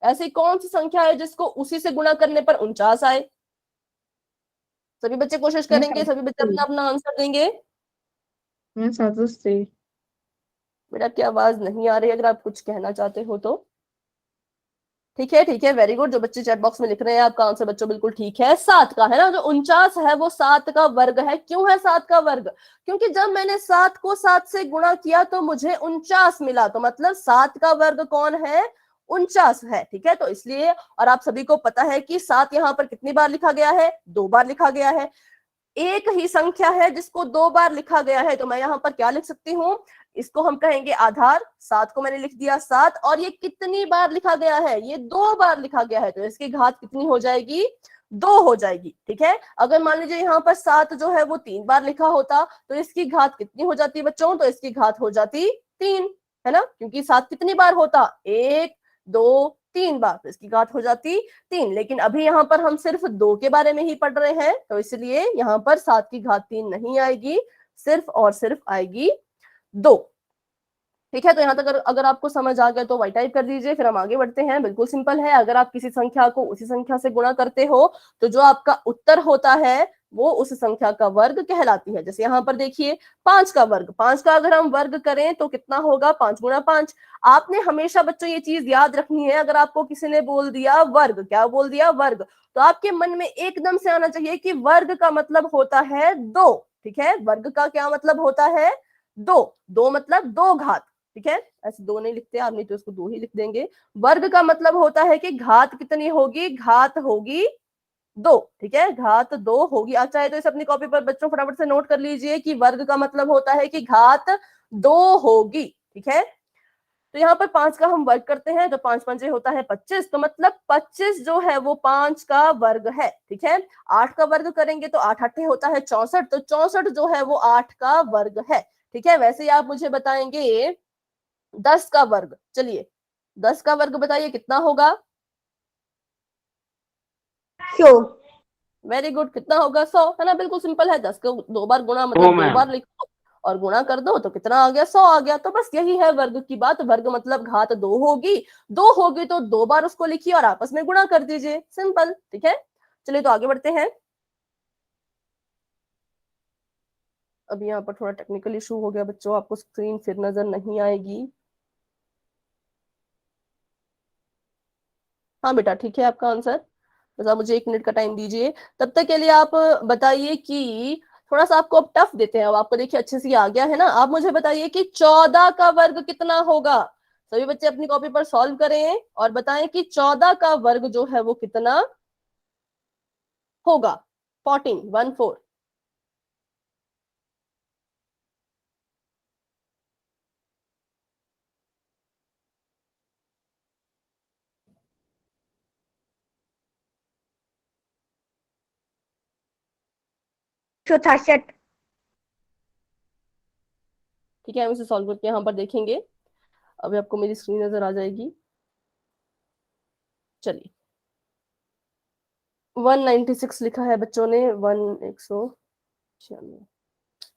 ऐसी कौन सी संख्या है जिसको उसी से गुणा करने पर 49 आए। सभी बच्चे कोशिश करेंगे, सभी बच्चे अपना अपना आंसर देंगे। बेटा आपकी आवाज नहीं आ रही, अगर आप कुछ कहना चाहते हो तो। ठीक है, ठीक है, वेरी गुड। जो बच्चे चैट बॉक्स में लिख रहे हैं आपका आंसर बच्चों बिल्कुल ठीक है, 7 का है ना। जो 49 है वो 7 का वर्ग है। क्यों है 7 का वर्ग? क्योंकि जब मैंने 7 को 7 से गुणा किया तो मुझे 49 मिला। तो मतलब 7 का वर्ग कौन है, 49 है, ठीक है। तो इसलिए, और आप सभी को पता है कि 7 यहाँ पर कितनी बार लिखा गया है, 2 बार लिखा गया है। एक ही संख्या है जिसको 2 बार लिखा गया है, तो मैं यहाँ पर क्या लिख सकती हूँ, इसको हम कहेंगे आधार। 7 को मैंने लिख दिया 7, और ये कितनी बार लिखा गया है, ये 2 बार लिखा गया है, तो इसकी घात कितनी हो जाएगी, 2 हो जाएगी, ठीक है। अगर मान लीजिए यहाँ पर 7 जो है वो 3 बार लिखा होता तो इसकी घात कितनी हो जाती बच्चों, तो इसकी घात हो जाती 3, है ना। क्योंकि 7 कितनी बार होता, 1 2 3 बार, तो इसकी घात हो जाती 3। लेकिन अभी यहाँ पर हम सिर्फ 2 के बारे में ही पढ़ रहे हैं, तो इसलिए यहाँ पर 7 की घात 3 नहीं आएगी, सिर्फ और सिर्फ आएगी 2। ठीक है, तो यहाँ तक अगर आपको समझ आ गया तो वाई टाइप कर दीजिए, फिर हम आगे बढ़ते हैं। बिल्कुल सिंपल है, अगर आप किसी संख्या को उसी संख्या से गुणा करते हो तो जो आपका उत्तर होता है वो उस संख्या का वर्ग कहलाती है। जैसे यहाँ पर देखिए 5 का वर्ग, 5 का अगर हम वर्ग करें तो कितना होगा, 5 गुणा 5। आपने हमेशा बच्चों ये चीज याद रखनी है, अगर आपको किसी ने बोल दिया वर्ग, क्या बोल दिया वर्ग, तो आपके मन में एकदम से आना चाहिए कि वर्ग का मतलब होता है 2। ठीक है, वर्ग का क्या मतलब होता है, 2। 2 मतलब 2 घात। ठीक है, ऐसे 2 नहीं लिखते आप, नहीं तो इसको 2 ही लिख देंगे। वर्ग का मतलब होता है कि घात कितनी होगी, घात होगी 2। ठीक है, घात 2 होगी। आप चाहे तो इसे अपनी कॉपी पर बच्चों फटाफट से नोट कर लीजिए कि वर्ग का मतलब होता है कि घात 2 होगी। ठीक है, तो यहाँ पर 5 का हम वर्ग करते हैं तो 5 पंजे होता है 25, तो मतलब 25 जो है वो 5 का वर्ग है। ठीक है, 8 का वर्ग करेंगे तो 8 8 होता है 64, तो 64 जो है वो 8 का वर्ग है। ठीक है, वैसे ही आप मुझे बताएंगे 10 का वर्ग, चलिए 10 का वर्ग बताइए कितना होगा। 100। वेरी गुड, कितना होगा, 100, है ना, बिल्कुल सिंपल है। 10 को 2 बार गुणा मतलब 2 बार लिखो और गुणा कर दो तो कितना आ गया, 100 आ गया। तो बस यही है वर्ग की बात, वर्ग मतलब घात 2 होगी। 2 होगी तो 2 बार उसको लिखिए और आपस में गुणा कर दीजिए, सिंपल। ठीक है, चलिए तो आगे बढ़ते हैं। अभी यहाँ पर थोड़ा टेक्निकल इशू हो गया बच्चों, आपको स्क्रीन फिर नजर नहीं आएगी। हाँ बेटा, ठीक है आपका आंसर, बस आप मुझे 1 मिनट का टाइम दीजिए। तब तक के लिए आप बताइए कि थोड़ा सा आपको अब टफ देते हैं। अब आपको देखिए अच्छे से आ गया है ना। आप मुझे बताइए कि 14 का वर्ग कितना होगा। सभी बच्चे अपनी कॉपी पर सॉल्व करें और बताएं कि 14 का वर्ग जो है वो कितना होगा। 14 1 4। ₹166। ठीक है, हम इसे सॉल्व करके यहाँ पर देखेंगे। अभी आपको मेरी स्क्रीन नजर आ जाएगी। चलिए 196 लिखा है बच्चों ने, 196।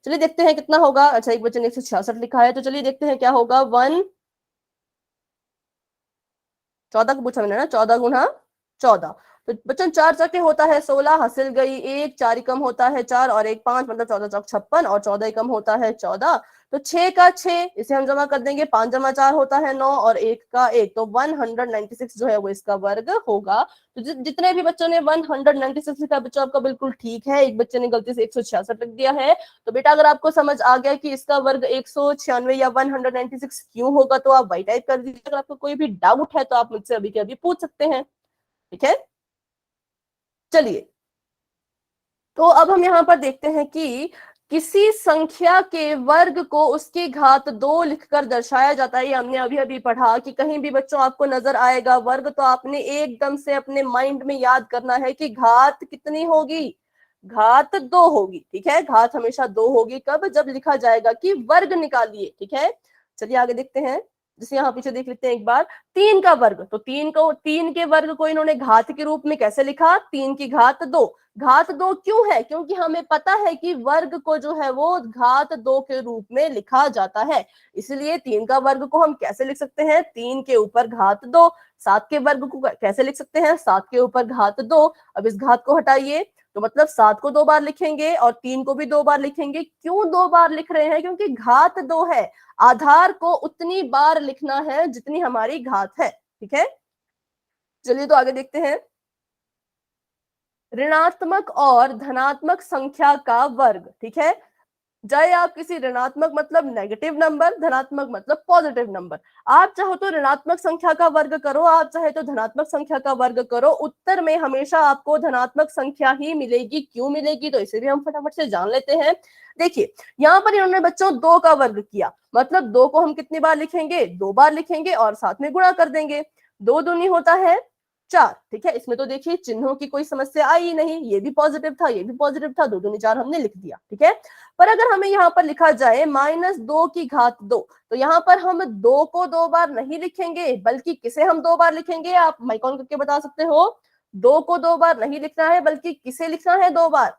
चलिए देखते हैं कितना होगा। अच्छा, एक बच्चे ने 166 लिखा है, तो चलिए देखते हैं क्या होगा। 14 को पूछा मैंने ना, 14 गुना 14, तो बच्चों 4 चौके होता है 16, हासिल गई 1, 4 एकम होता है 4 और 1 5, मतलब 14 चौक 56 और 14 एकम होता है 14, तो 6 का 6 इसे हम जमा कर देंगे, 5 जमा 4 होता है 9 और 1 का 1, तो 196 जो है वो इसका वर्ग होगा। तो जितने भी बच्चों ने 196 लिखा बच्चों आपका बिल्कुल ठीक है। एक बच्चे ने गलती से 166 लिख दिया है। तो बेटा अगर आपको समझ आ गया कि इसका वर्ग 196 या 196 क्यों होगा तो आप वाई टाइप कर दीजिए। अगर आपको कोई भी डाउट है तो आप मुझसे अभी के अभी पूछ सकते हैं। ठीक है, चलिए तो अब हम यहाँ पर देखते हैं कि किसी संख्या के वर्ग को उसकी घात 2 लिखकर दर्शाया जाता है। ये हमने अभी अभी पढ़ा कि कहीं भी बच्चों आपको नजर आएगा वर्ग तो आपने एकदम से अपने माइंड में याद करना है कि घात कितनी होगी, घात 2 होगी। ठीक है, घात हमेशा 2 होगी, कब, जब लिखा जाएगा कि वर्ग निकालिए। ठीक है, चलिए आगे देखते हैं। जैसे यहाँ पीछे देख लेते हैं एक बार, 3 का वर्ग, तो 3 के वर्ग को इन्होंने घात के रूप में कैसे लिखा, 3 की घात 2। घात 2 क्यों है, क्योंकि हमें पता है कि वर्ग को जो है वो घात 2 के रूप में लिखा जाता है, इसलिए 3 का वर्ग को हम कैसे लिख सकते हैं, 3 के ऊपर घात 2। 7 के वर्ग को कैसे लिख सकते हैं, 7 के ऊपर घात 2। अब इस घात को हटाइए तो मतलब 7 को 2 बार लिखेंगे और 3 को भी 2 बार लिखेंगे। क्यों 2 बार लिख रहे हैं, क्योंकि घात 2 है, आधार को उतनी बार लिखना है जितनी हमारी घात है। ठीक है, चलिए तो आगे देखते हैं। ऋणात्मक और धनात्मक संख्या का वर्ग। ठीक है, चाहे आप किसी ऋणात्मक मतलब नेगेटिव नंबर, धनात्मक मतलब पॉजिटिव नंबर, आप चाहो तो ऋणात्मक संख्या का वर्ग करो, आप चाहे तो धनात्मक संख्या का वर्ग करो, उत्तर में हमेशा आपको धनात्मक संख्या ही मिलेगी। क्यों मिलेगी, तो इसे भी हम फटाफट से जान लेते हैं। देखिए यहाँ पर इन्होंने बच्चों 2 का वर्ग किया, मतलब 2 को हम कितनी बार लिखेंगे, 2 बार लिखेंगे और साथ में गुणा कर देंगे। 2 दूनी होता है 4, ठीक है। इसमें तो देखिए चिन्हों की कोई समस्या आई ही नहीं, ये भी पॉजिटिव था, ये भी पॉजिटिव था, 2 दूनी 4 हमने लिख दिया, ठीक है। पर अगर हमें यहाँ पर लिखा जाए -2 की घात 2, तो यहाँ पर हम 2 को 2 बार नहीं लिखेंगे, बल्कि किसे हम 2 बार लिखेंगे, आप माइक ऑन करके बता सकते हो। 2 को 2 बार नहीं लिखना है, बल्कि किसे लिखना है 2 बार?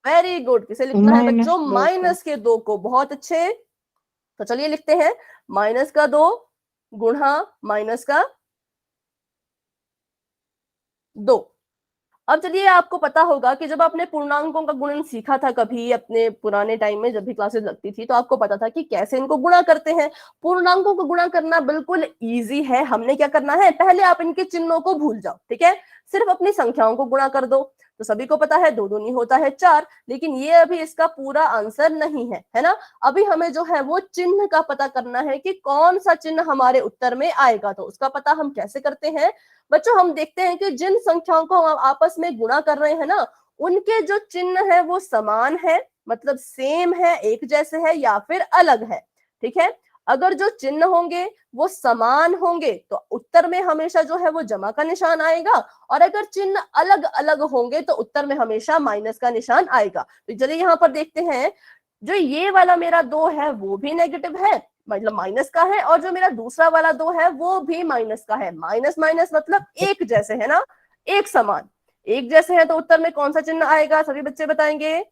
वेरी गुड, किसे लिखना है बच्चों? -2 को। माइनस के 2 को। बहुत अच्छे, तो चलिए लिखते हैं माइनस का 2 गुणा माइनस का 2। अब चलिए, आपको पता होगा कि जब आपने पूर्णांकों का गुणन सीखा था कभी अपने पुराने टाइम में, जब भी क्लासेस लगती थी, तो आपको पता था कि कैसे इनको गुणा करते हैं। पूर्णांकों को गुणा करना बिल्कुल इजी है। हमने क्या करना है, पहले आप इनके चिन्हों को भूल जाओ, ठीक है, सिर्फ अपनी संख्याओं को गुणा कर दो। तो सभी को पता है 2 दूनी होता है 4, लेकिन ये अभी इसका पूरा आंसर नहीं है ना। अभी हमें जो है वो चिन्ह का पता करना है कि कौन सा चिन्ह हमारे उत्तर में आएगा। तो उसका पता हम कैसे करते हैं बच्चों? हम देखते हैं कि जिन संख्याओं को हम आपस में गुणा कर रहे हैं ना, उनके जो चिन्ह है वो समान है, मतलब सेम है, एक जैसे है, या फिर अलग है, ठीक है। अगर जो चिन्ह होंगे वो समान होंगे तो उत्तर में हमेशा जो है वो जमा का निशान आएगा, और अगर चिन्ह अलग अलग होंगे तो उत्तर में हमेशा माइनस का निशान आएगा। तो चलिए यहाँ पर देखते हैं, जो ये वाला मेरा 2 है वो भी नेगेटिव है, मतलब माइनस का है, और जो मेरा दूसरा वाला 2 है वो भी माइनस का है। माइनस माइनस मतलब एक जैसे है ना, एक समान, एक जैसे है, तो उत्तर में कौन सा चिन्ह आएगा? सभी बच्चे बताएंगे।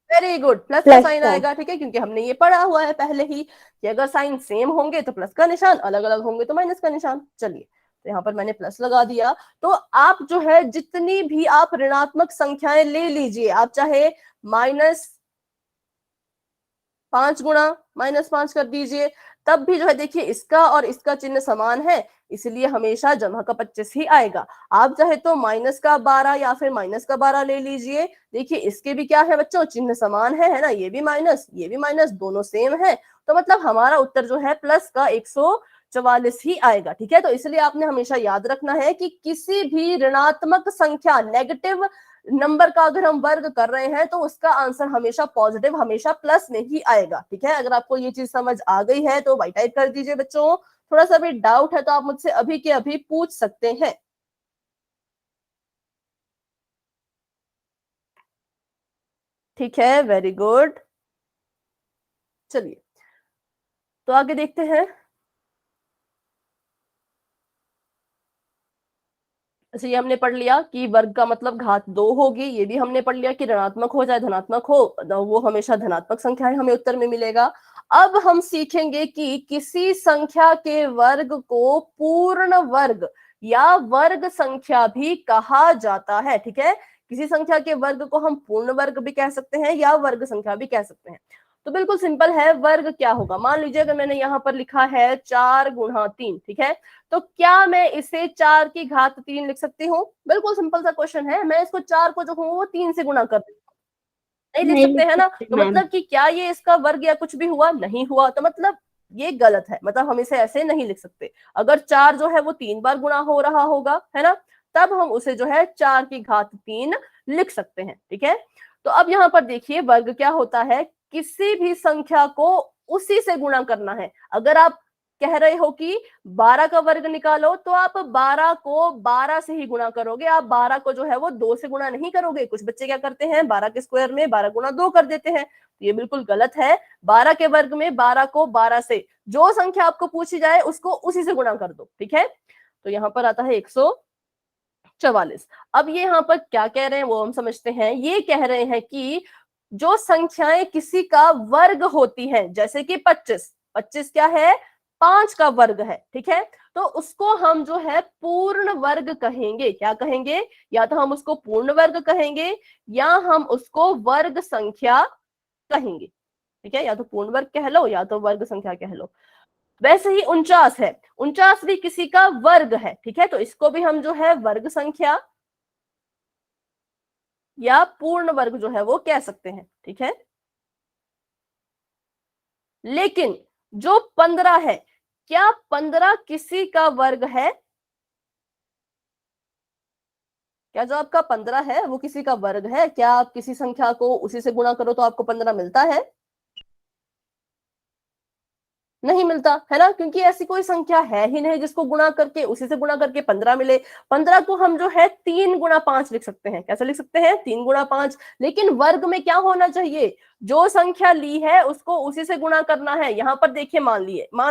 वेरी गुड, प्लस का साइन आएगा, ठीक है, क्योंकि हमने ये पढ़ा हुआ है पहले ही कि अगर साइन सेम होंगे तो प्लस का निशान, अलग अलग होंगे तो माइनस का निशान। चलिए, तो यहाँ पर मैंने प्लस लगा दिया। तो आप जो है जितनी भी आप ऋणात्मक संख्याएं ले लीजिए, आप चाहे -5 गुणा -5 कर दीजिए, तब भी जो है देखिए इसका और इसका चिन्ह समान है, इसलिए हमेशा जमा का 25 ही आएगा। आप चाहे तो माइनस का 12 या फिर माइनस का 12 ले लीजिए, देखिए इसके भी क्या है बच्चों, चिन्ह समान है ना, ये भी माइनस, ये भी माइनस, दोनों सेम है, तो मतलब हमारा उत्तर जो है प्लस का 144 ही आएगा, ठीक है। तो इसलिए आपने हमेशा याद रखना है कि किसी भी ऋणात्मक संख्या, नेगेटिव नंबर का अगर हम वर्ग कर रहे हैं तो उसका आंसर हमेशा पॉजिटिव, हमेशा प्लस में ही आएगा, ठीक है। अगर आपको ये चीज समझ आ गई है तो वाई टाइप कर दीजिए बच्चों। थोड़ा सा भी डाउट है तो आप मुझसे अभी के अभी पूछ सकते हैं। ठीक है, वेरी गुड। चलिए, तो आगे देखते हैं। अच्छा, ये हमने पढ़ लिया कि वर्ग का मतलब घात 2 होगी। ये भी हमने पढ़ लिया कि ऋणात्मक हो चाहे धनात्मक हो, वो हमेशा धनात्मक संख्या है, हमें उत्तर में मिलेगा। अब हम सीखेंगे कि किसी संख्या के वर्ग को पूर्ण वर्ग या वर्ग संख्या भी कहा जाता है, ठीक है। किसी संख्या के वर्ग को हम पूर्ण वर्ग भी कह सकते हैं या वर्ग संख्या भी कह सकते हैं। तो बिल्कुल सिंपल है, वर्ग क्या होगा? मान लीजिए अगर मैंने यहाँ पर लिखा है 4 गुणा 3, ठीक है, तो क्या मैं इसे 4 की घात 3 लिख सकती हूँ? बिल्कुल सिंपल सा क्वेश्चन है। मैं इसको 4 को जो हूँ वो 3 से गुणा कर, नहीं लिख सकते है ना। तो मतलब कि क्या ये इसका वर्ग या कुछ भी हुआ? नहीं हुआ, तो मतलब ये गलत है, मतलब हम इसे ऐसे नहीं लिख सकते। अगर 4 जो है वो 3 बार गुणा हो रहा होगा, है ना, तब हम उसे जो है 4 की घात 3 लिख सकते हैं, ठीक है। तो अब यहाँ पर देखिए वर्ग क्या होता है, किसी भी संख्या को उसी से गुणा करना है। अगर आप कह रहे हो कि 12 का वर्ग निकालो, तो आप 12 को 12 से ही गुणा करोगे, आप 12 को जो है वो 2 से गुणा नहीं करोगे। कुछ बच्चे क्या करते हैं, 12 के स्क्वायर में 12 गुणा 2 कर देते हैं, तो ये बिल्कुल गलत है। 12 के वर्ग में 12 को 12 से, जो संख्या आपको पूछी जाए उसको उसी से गुणा कर दो, ठीक है। तो यहाँ पर आता है 144। अब ये यहाँ पर क्या कह रहे हैं वो हम समझते हैं। ये कह रहे हैं कि जो संख्याएं किसी का वर्ग होती हैं, जैसे कि 25, 25 क्या है, 5 का वर्ग है, ठीक है, तो उसको हम जो है पूर्ण वर्ग कहेंगे। क्या कहेंगे? या तो हम उसको पूर्ण वर्ग कहेंगे या हम उसको वर्ग संख्या कहेंगे, ठीक है, या तो पूर्ण वर्ग कह लो या तो वर्ग संख्या कह लो। वैसे ही 49 है, 49 भी किसी का वर्ग है, ठीक है, तो इसको भी हम जो है वर्ग संख्या या पूर्ण वर्ग जो है वो कह सकते हैं, ठीक है। लेकिन जो 15 है, क्या 15 किसी का वर्ग है? क्या जो आपका 15 है वो किसी का वर्ग है? क्या आप किसी संख्या को उसी से गुणा करो तो आपको 15 मिलता है? नहीं मिलता है ना, क्योंकि ऐसी कोई संख्या है ही नहीं जिसको गुणा करके उसी से गुणा करके 15 मिले। 15 को हम जो है 3 गुणा 5 लिख सकते हैं। कैसे लिख सकते हैं? 3 गुणा 5। लेकिन वर्ग में क्या होना चाहिए? जो संख्या ली है उसको उसी से गुणा करना है। यहाँ पर देखिए, मान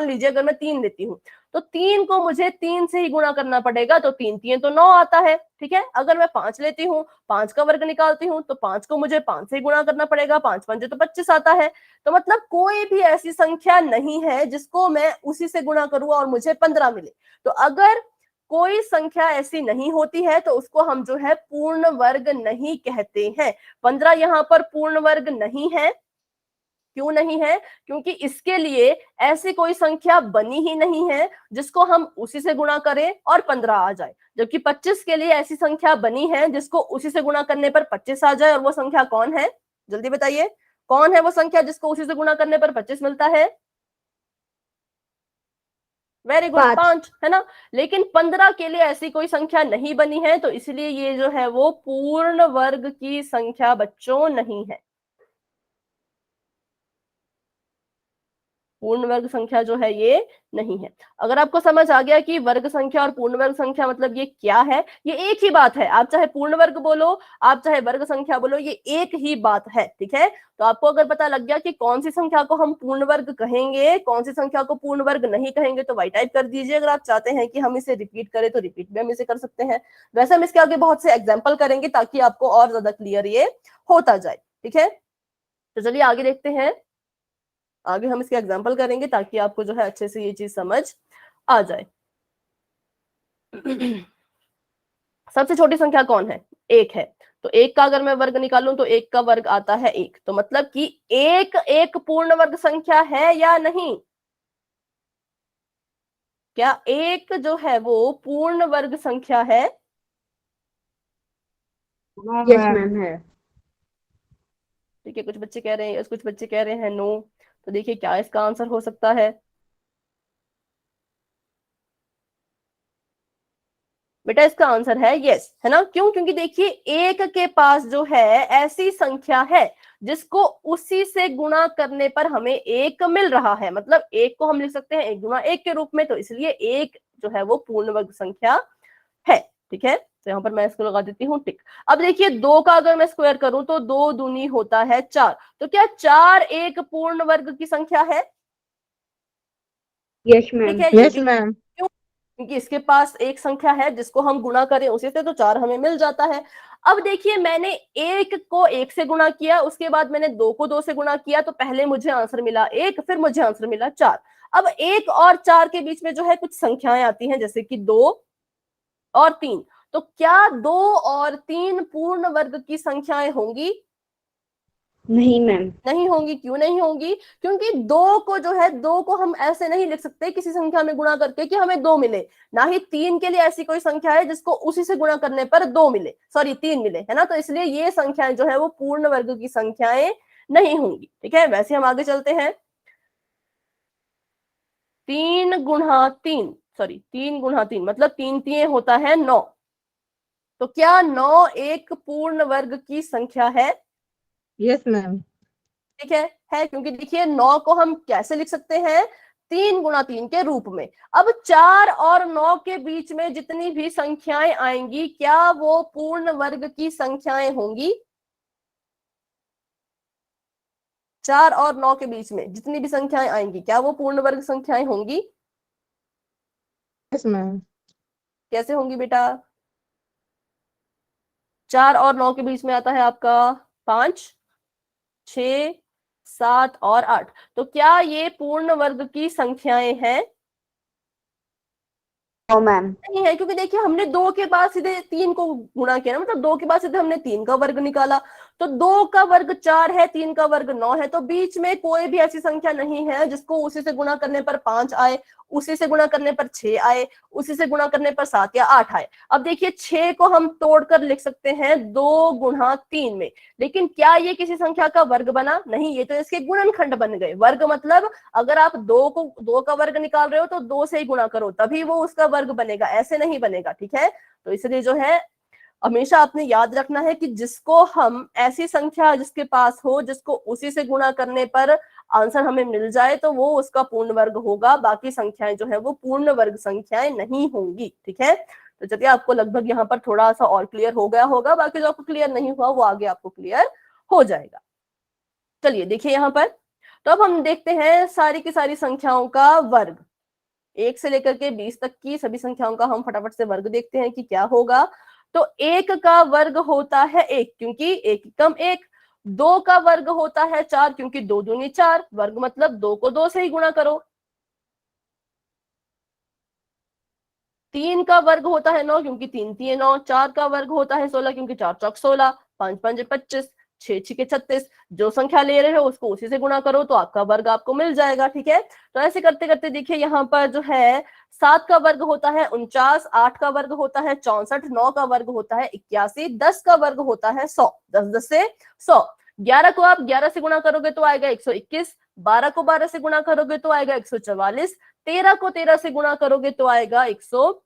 लीजिए अगर मैं 3 लेती हूँ तो 3 को मुझे 3 से ही गुणा करना पड़ेगा, तो 3 3 तो 9 आता है। ठीक है, अगर मैं 5 लेती हूँ, 5 का वर्ग निकालती हूँ, तो 5 को मुझे 5 से ही गुणा करना पड़ेगा, 5 5 तो 25 आता है। तो मतलब कोई भी ऐसी संख्या नहीं है जिसको मैं उसी से गुणा करूँ और मुझे 15 मिले। तो अगर कोई संख्या ऐसी नहीं होती है तो उसको हम जो है पूर्ण वर्ग नहीं कहते हैं। 15 यहाँ पर पूर्ण वर्ग नहीं है। क्यों नहीं है? क्योंकि इसके लिए ऐसी कोई संख्या बनी ही नहीं है जिसको हम उसी से गुणा करें और 15 आ जाए। जबकि 25 के लिए ऐसी संख्या बनी है जिसको उसी से गुणा करने पर 25 आ जाए। और वो संख्या कौन है? जल्दी बताइए, कौन है वो संख्या जिसको उसी से गुणा करने पर 25 मिलता है? वेरी गुड, 5, है ना। लेकिन 15 के लिए ऐसी कोई संख्या नहीं बनी है, तो इसलिए ये जो है वो पूर्ण वर्ग की संख्या बच्चों नहीं है। पूर्ण वर्ग संख्या जो है ये नहीं है। अगर आपको समझ आ गया कि वर्ग संख्या और पूर्ण वर्ग संख्या मतलब ये क्या है, ये एक ही बात है। आप चाहे पूर्ण वर्ग बोलो, आप चाहे वर्ग संख्या बोलो, ये एक ही बात है। ठीक है, तो आपको अगर पता लग गया कि कौन सी संख्या को हम पूर्ण वर्ग कहेंगे, कौन सी संख्या को पूर्ण वर्ग नहीं कहेंगे, तो वाई टाइप कर दीजिए। अगर आप चाहते हैं कि हम इसे रिपीट करें तो रिपीट भी हम इसे कर सकते हैं। वैसे हम इसके आगे बहुत से एग्जाम्पल करेंगे ताकि आपको और ज्यादा क्लियर ये होता जाए। ठीक है, तो चलिए आगे देखते हैं। आगे हम इसके एग्जाम्पल करेंगे ताकि आपको जो है अच्छे से ये चीज समझ आ जाए। सबसे छोटी संख्या कौन है? 1 है। तो 1 का अगर मैं वर्ग निकालूं तो 1 का वर्ग आता है 1। तो मतलब कि 1 एक पूर्ण वर्ग संख्या है या नहीं? क्या 1 जो है वो पूर्ण वर्ग संख्या है? No, yes ma'am. मैम है। ठीक है, कुछ बच्चे कह रहे हैं यस, कुछ बच्चे कह रहे हैं नो। तो देखिए क्या इसका आंसर हो सकता है। बेटा इसका आंसर है यस, है ना। क्यों? क्योंकि देखिए 1 के पास जो है ऐसी संख्या है जिसको उसी से गुणा करने पर हमें 1 मिल रहा है। मतलब 1 को हम लिख सकते हैं 1 गुणा 1 के रूप में। तो इसलिए 1 जो है वो पूर्ण वर्ग संख्या है। ठीक है, तो यहाँ पर मैं इसको लगा देती हूँ टिक। अब देखिए 2 का अगर मैं स्क्वायर करूं तो 2 दूनी होता है 4। तो क्या 4 एक पूर्ण वर्ग की संख्या है? यस ठीक मैम। है, ये Yes, भी। ma'am. क्यों? क्योंकि इसके पास एक संख्या है जिसको हम गुणा करें उसी से, तो 4 हमें मिल जाता है। अब देखिए मैंने 1 को 1 से गुणा किया, उसके बाद मैंने 2 को 2 से गुणा किया, तो पहले मुझे आंसर मिला 1, फिर मुझे आंसर मिला 4। अब 1 और 4 के बीच में जो है कुछ संख्याएं आती हैं, जैसे कि 2 और 3। तो क्या 2 और 3 पूर्ण वर्ग की संख्याएं होंगी? नहीं मैम। नहीं होंगी। क्यों नहीं होंगी? क्योंकि 2 को जो है 2 को हम ऐसे नहीं लिख सकते किसी संख्या में गुणा करके कि हमें 2 मिले। ना ही 3 के लिए ऐसी कोई संख्या है जिसको उसी से गुणा करने पर 2 मिले, सॉरी 3 मिले, है ना। तो इसलिए ये संख्याएं जो है वो पूर्ण वर्ग की संख्याएं नहीं होंगी। ठीक है, वैसे हम आगे चलते हैं। 3 गुणा 3, सॉरी 3 गुणा 3 मतलब 3 3 होता है 9। तो क्या 9 एक पूर्ण वर्ग की संख्या है? Yes, ma'am. ठीक है, क्योंकि देखिए 9 को हम कैसे लिख सकते हैं? 3 गुणा 3 के रूप में। अब 4 और 9 के बीच में जितनी भी संख्याएं आएंगी, क्या वो पूर्ण वर्ग की संख्याएं होंगी? 4 और 9 के बीच में जितनी भी संख्याएं आएंगी, क्या वो पूर्ण वर्ग संख्याएं होंगी? Yes, ma'am. कैसे होंगी बेटा? 4 और 9 के बीच में आता है आपका 5, 6, 7 और 8। तो क्या ये पूर्ण वर्ग की संख्याएं हैं? No ma'am. नहीं है, क्योंकि देखिए हमने 2 के बाद सीधे 3 को गुणा किया ना, मतलब 2 के बाद सीधे हमने 3 का वर्ग निकाला। तो 2 का वर्ग 4 है, 3 का वर्ग 9 है। तो बीच में कोई भी ऐसी संख्या नहीं है जिसको उसी से गुणा करने पर 5 आए, उसी से गुणा करने पर 6 आए, उसी से गुणा करने पर 7 या 8 आए। अब देखिए 6 को हम तोड़कर लिख सकते हैं 2 गुणा 3 में। लेकिन क्या ये किसी संख्या का वर्ग बना? नहीं, ये तो इसके गुणनखंड बन गए। वर्ग मतलब अगर आप 2 का वर्ग निकाल रहे हो तो 2 से ही गुणा करो, तभी वो उसका वर्ग बनेगा, ऐसे नहीं बनेगा। ठीक है, तो इसलिए जो है हमेशा आपने याद रखना है कि जिसको हम ऐसी संख्या जिसके पास हो जिसको उसी से गुणा करने पर आंसर हमें मिल जाए तो वो उसका पूर्ण वर्ग होगा, बाकी संख्याएं जो है वो पूर्ण वर्ग संख्याएं नहीं होंगी। ठीक है, तो चलिए आपको लगभग यहाँ पर थोड़ा सा और क्लियर हो गया होगा, बाकी जो आपको क्लियर नहीं हुआ वो आगे आपको क्लियर हो जाएगा। चलिए देखिए यहाँ पर, तो अब हम देखते हैं सारी की सारी संख्याओं का वर्ग, 1 से लेकर के 20 तक की सभी संख्याओं का हम फटाफट से वर्ग देखते हैं कि क्या होगा। तो 1 का वर्ग होता है 1, क्योंकि 1 कम 1। 2 का वर्ग होता है 4, क्योंकि 2 दूनी 4, वर्ग मतलब 2 को 2 से ही गुणा करो। 3 का वर्ग होता है 9, क्योंकि 3 3 9। 4 का वर्ग होता है 16, क्योंकि 4 चौक 16, 5 5 25, 6 6 36। जो संख्या ले रहे हो उसको उसी से गुणा करो तो आपका वर्ग आपको मिल जाएगा। ठीक है, तो ऐसे करते करते देखिए यहाँ पर जो है 7 का वर्ग होता है 49, 8 का वर्ग होता है 64, 9 का वर्ग होता है 81, 10 का वर्ग होता है 100, 10 10 से 100। 11 को आप 11 से गुणा करोगे तो आएगा 121, 12 को 12 से गुणा करोगे तो आएगा 144, 13 को 13 से गुणा करोगे तो आएगा 169,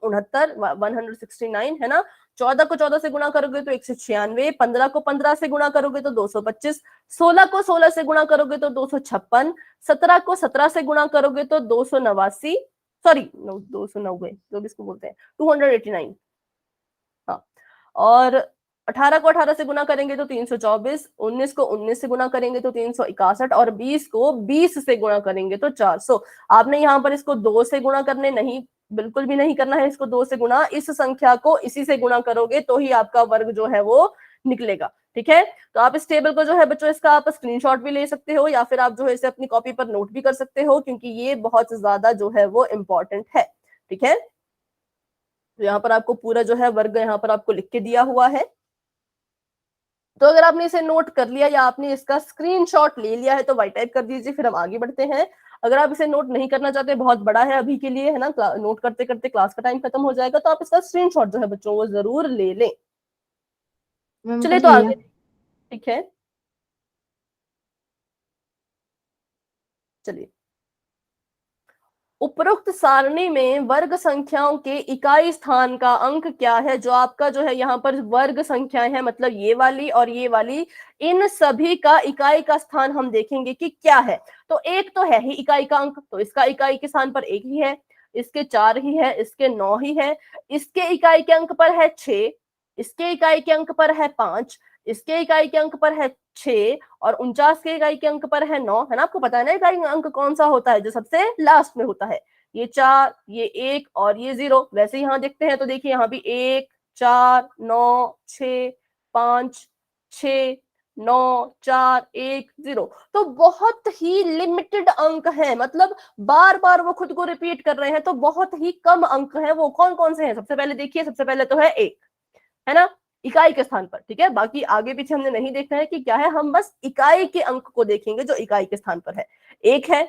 169 है ना। 14 को 14 से गुणा करोगे तो 196, 15 को 15 से गुणा करोगे तो 225, 16 को 16 से गुणा करोगे तो 256, 17 को 17 से गुणा करोगे तो 289, सॉरी 290, जो भी इसको बोलते हैं 289। हाँ, और 18 को 18 से गुणा करेंगे तो 324, 19 को 19 से गुणा करेंगे तो 361, और 20 को 20 से गुणा करेंगे तो 400। आपने यहाँ पर इसको 2 से गुणा करने नहीं, बिल्कुल भी नहीं करना है इसको 2 से गुणा, इस संख्या को इसी से गुणा करोगे तो ही आपका वर्ग जो है वो निकलेगा। ठीक है, तो आप इस टेबल को जो है बच्चों इसका आप स्क्रीनशॉट भी ले सकते हो, या फिर आप जो है इसे अपनी कॉपी पर नोट भी कर सकते हो, क्योंकि ये बहुत ज्यादा जो है वो इम्पोर्टेंट है। ठीक है, तो यहाँ पर आपको पूरा जो है वर्ग यहाँ पर आपको लिख के दिया हुआ है। तो अगर आपने इसे नोट कर लिया या आपने इसका स्क्रीनशॉट ले लिया है तो वाई टाइप कर दीजिए, फिर हम आगे बढ़ते हैं। अगर आप इसे नोट नहीं करना चाहते, बहुत बड़ा है अभी के लिए है ना, नोट करते करते क्लास का टाइम खत्म हो जाएगा, तो आप इसका स्क्रीनशॉट जो है बच्चों वो जरूर ले लें। मैम चलिए कुछ तो नहीं आगे, है। ठीक है, चलिए। उपरोक्त सारणी में वर्ग संख्याओं के इकाई स्थान का अंक क्या है? जो आपका जो है यहाँ पर वर्ग संख्याएं हैं, मतलब ये वाली और ये वाली, इन सभी का इकाई का स्थान हम देखेंगे कि क्या है। तो एक तो है ही इकाई का अंक, तो इसका इकाई के स्थान पर 1 ही है, इसके 4 ही है, इसके 9 ही है, इसके इकाई के अंक पर है 6, इसके इकाई के अंक पर है 5, इसके इकाई के अंक पर है 6, और 49 के इकाई के अंक पर है 9, है ना। आपको पता है ना इकाई अंक कौन सा होता है, जो सबसे लास्ट में होता है। ये 4, ये 1 और ये 0। वैसे ही यहाँ देखते हैं तो देखिए यहाँ भी 1 4 9 6 5 6 9 4 1 0। तो बहुत ही लिमिटेड अंक है, मतलब बार बार वो खुद को रिपीट कर रहे हैं, तो बहुत ही कम अंक है। वो कौन कौन से हैं? सबसे पहले देखिए, सबसे पहले तो है 1, है ना, इकाई के स्थान पर। ठीक है, बाकी आगे पीछे हमने नहीं देखना है कि क्या है, हम बस इकाई के अंक को देखेंगे जो इकाई के स्थान पर है। 1 है,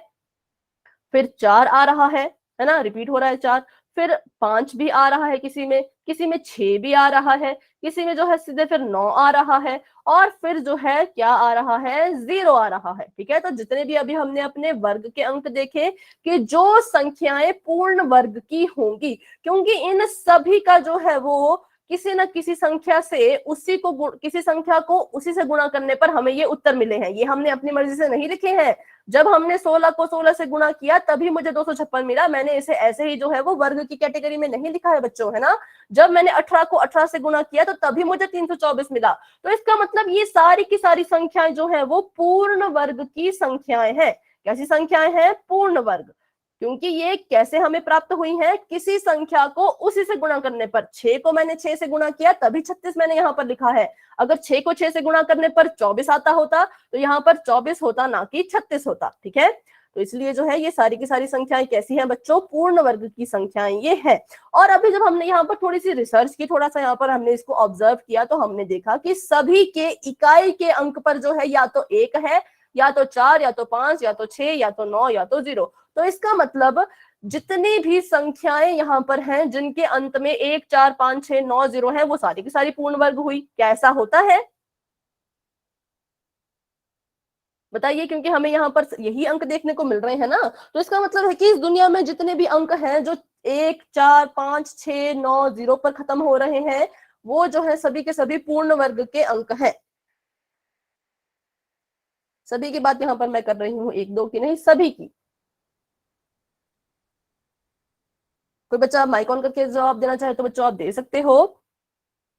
फिर 4 आ रहा है ना, रिपीट हो रहा है 4, फिर 5 भी आ रहा है, किसी में 6 भी आ रहा है, किसी में जो है सीधे फिर 9 आ रहा है, और फिर जो है क्या आ रहा है, 0 आ रहा है। ठीक है, तो जितने भी अभी हमने अपने वर्ग के अंक देखे कि जो संख्याएं पूर्ण वर्ग की होंगी, क्योंकि इन सभी का जो है वो किसी न किसी संख्या से किसी संख्या को उसी से गुणा करने पर हमें ये उत्तर मिले हैं। ये हमने अपनी मर्जी से नहीं लिखे हैं। जब हमने 16 को 16 से गुणा किया तभी मुझे 256 मिला। मैंने इसे ऐसे ही जो है वो वर्ग की कैटेगरी में नहीं लिखा है बच्चों, है ना। जब मैंने 18 को 18 से गुणा किया तो तभी मुझे 324 मिला। तो इसका मतलब ये सारी की सारी संख्याएं जो है वो पूर्ण वर्ग की संख्याएं हैं। कैसी संख्याएं हैं? पूर्ण वर्ग। क्योंकि ये कैसे हमें प्राप्त हुई है? किसी संख्या को उसी से गुणा करने पर। 6 को मैंने 6 से गुणा किया तभी 36 मैंने यहाँ पर लिखा है। अगर 6 को 6 से गुणा करने पर 24 आता होता तो यहाँ पर 24 होता, ना कि 36 होता। ठीक है, तो इसलिए जो है ये सारी की सारी संख्याएं कैसी हैं बच्चों? पूर्ण वर्ग की संख्याएं ये है। और अभी जब हमने यहाँ पर थोड़ी सी रिसर्च की, थोड़ा सा यहाँ पर हमने इसको ऑब्जर्व किया, तो हमने देखा कि सभी के इकाई के अंक पर जो है या तो 1 है, या तो 4, या तो 5, या तो 6, या तो 9, या तो 0। तो इसका मतलब जितनी भी संख्याएं यहाँ पर हैं जिनके अंत में 1 4 5 6 9 0 है, वो सारी की सारी पूर्ण वर्ग हुई। कैसा होता है बताइए? क्योंकि हमें यहाँ पर यही अंक देखने को मिल रहे हैं ना। तो इसका मतलब है कि इस दुनिया में जितने भी अंक हैं जो 1 4 5 6 9 0 पर खत्म हो रहे हैं, वो जो है सभी के सभी पूर्ण वर्ग के अंक हैं। सभी की बात यहाँ पर मैं कर रही हूँ, एक दो की नहीं, सभी की। कोई बच्चा माइक ऑन करके जवाब देना चाहे तो बच्चों आप दे सकते हो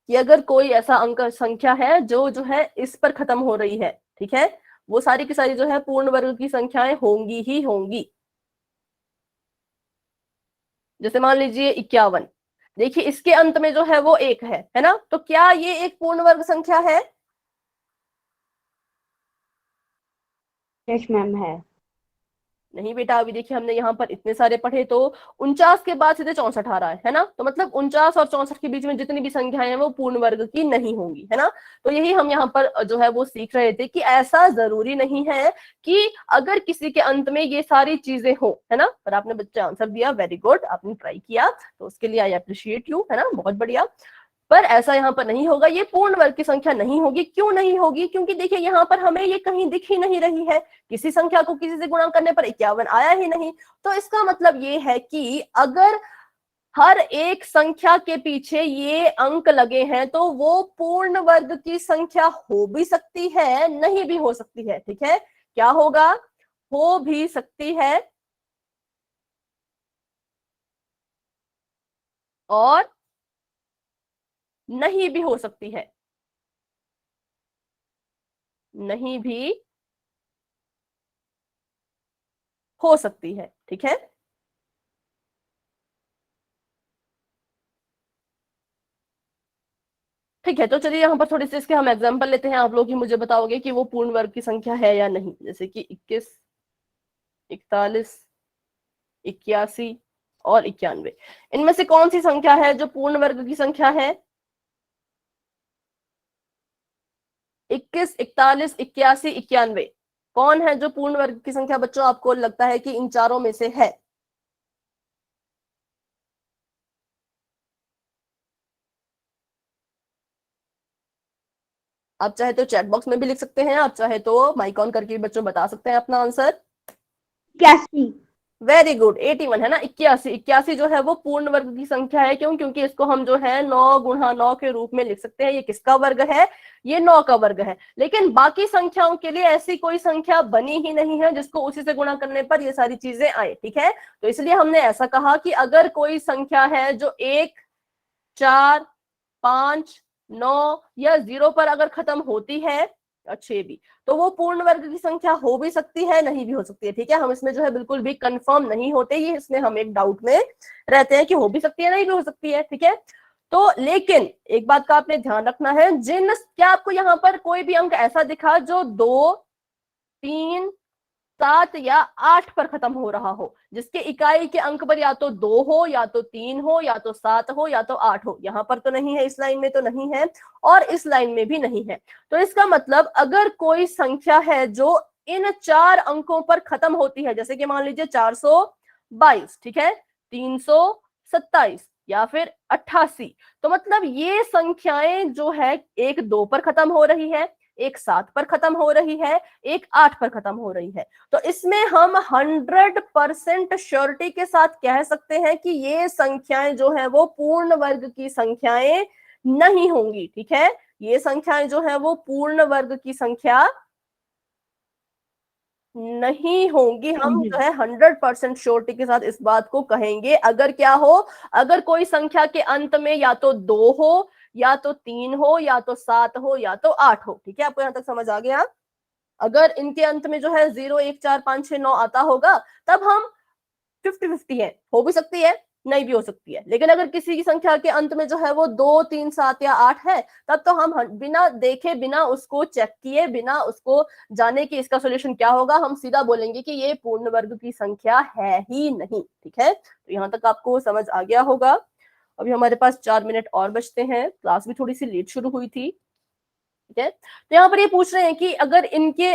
कि अगर कोई ऐसा अंक संख्या है जो है इस पर खत्म हो रही है, ठीक है, वो सारी की सारी जो है पूर्ण वर्ग की संख्याएं होंगी ही होंगी। जैसे मान लीजिए 51, देखिए इसके अंत में जो है वो 1 है ना, तो क्या ये एक पूर्ण वर्ग संख्या है? यस मैम है। नहीं बेटा, अभी देखिए हमने यहाँ पर इतने सारे पढ़े तो 49 के बाद सीधे 64 आ रहा है ना, तो मतलब 49 और 64 के बीच में जितनी भी संख्याएं हैं वो पूर्ण वर्ग की नहीं होंगी, है ना। तो यही हम यहाँ पर जो है वो सीख रहे थे कि ऐसा जरूरी नहीं है कि अगर किसी के अंत में ये सारी चीजें हो, है ना। पर आपने बच्चे आंसर दिया, वेरी गुड, आपने ट्राई किया, तो उसके लिए आई अप्रिशिएट यू, है ना, बहुत बढ़िया। पर ऐसा यहाँ पर नहीं होगा, ये पूर्ण वर्ग की संख्या नहीं होगी। क्यों नहीं होगी? क्योंकि देखिए यहाँ पर हमें ये कहीं दिख ही नहीं रही है, किसी संख्या को किसी से गुणा करने पर 51 आया ही नहीं। तो इसका मतलब ये है कि अगर हर एक संख्या के पीछे ये अंक लगे हैं तो वो पूर्ण वर्ग की संख्या हो भी सकती है, नहीं भी हो सकती है, ठीक है। क्या होगा? हो भी सकती है और नहीं भी हो सकती है, नहीं भी हो सकती है, ठीक है। ठीक है, तो चलिए यहाँ पर थोड़ी सी इसके हम एग्जांपल लेते हैं, आप लोग ही मुझे बताओगे कि वो पूर्ण वर्ग की संख्या है या नहीं। जैसे कि 21, 41, 81 और 91, इनमें से कौन सी संख्या है जो पूर्ण वर्ग की संख्या है? 21, 41, 81, 91, कौन है जो पूर्ण वर्ग की संख्या बच्चों आपको लगता है कि इन चारों में से है? आप चाहे तो चैट बॉक्स में भी लिख सकते हैं, आप चाहे तो माइक ऑन करके भी बच्चों बता सकते हैं अपना आंसर। 81। वेरी गुड, 81 है ना। 81, 81 जो है वो पूर्ण वर्ग की संख्या है। क्यों? क्योंकि इसको हम जो है 9 गुणा 9 के रूप में लिख सकते हैं। ये किसका वर्ग है? ये 9 का वर्ग है। लेकिन बाकी संख्याओं के लिए ऐसी कोई संख्या बनी ही नहीं है जिसको उसी से गुणा करने पर ये सारी चीजें आए, ठीक है। तो इसलिए हमने ऐसा कहा कि अगर कोई संख्या है जो 1, 4, 5, 9 या 0 पर अगर खत्म होती है, और 6 भी, तो वो पूर्ण वर्ग की संख्या हो भी सकती है, नहीं भी हो सकती है, ठीक है। हम इसमें जो है बिल्कुल भी कंफर्म नहीं होते, ये इसमें हम एक डाउट में रहते हैं कि हो भी सकती है, नहीं भी हो सकती है, ठीक है। तो लेकिन एक बात का आपने ध्यान रखना है, क्या आपको यहाँ पर कोई भी अंक ऐसा दिखा जो 2, 3, 7 या 8 पर खत्म हो रहा हो, जिसके इकाई के अंक पर या तो 2 हो, या तो 3 हो, या तो 7 हो, या तो 8 हो? यहाँ पर तो नहीं है, इस लाइन में तो नहीं है और इस लाइन में भी नहीं है। तो इसका मतलब अगर कोई संख्या है जो इन 4 अंकों पर खत्म होती है, जैसे कि मान लीजिए 422, ठीक है, 327 या फिर 88, तो मतलब ये संख्याएं जो है एक 2 पर खत्म हो रही है, एक 7 पर खत्म हो रही है, एक 8 पर खत्म हो रही है। तो इसमें हम 100% श्योरिटी के साथ कह सकते हैं कि ये संख्याएं जो है वो पूर्ण वर्ग की संख्याएं नहीं होंगी, ठीक है। ये संख्याएं जो है वो पूर्ण वर्ग की संख्या नहीं होंगी। हम जो है 100% श्योरिटी के साथ इस बात को कहेंगे। अगर क्या हो? अगर कोई संख्या के अंत में या तो 2 हो, या तो 3 हो, या तो 7 हो, या तो 8 हो, ठीक है। आपको यहां तक समझ आ गया? अगर इनके अंत में जो है 0, 1, 4, 5, 6, 9 आता होगा, तब हम 50-50 है, हो भी सकती है, नहीं भी हो सकती है। लेकिन अगर किसी की संख्या के अंत में जो है वो 2, 3, 7 या 8 है, तब तो हम बिना देखे, बिना उसको चेक किए, बिना उसको जाने कि इसका सोल्यूशन क्या होगा, हम सीधा बोलेंगे कि ये पूर्ण वर्ग की संख्या है ही नहीं, ठीक है। तो यहां तक आपको समझ आ गया होगा। अभी हमारे पास 4 मिनट और बचते हैं, क्लास भी थोड़ी सी लेट शुरू हुई थी, ठीक है। तो यहाँ पर ये पूछ रहे हैं कि अगर इनके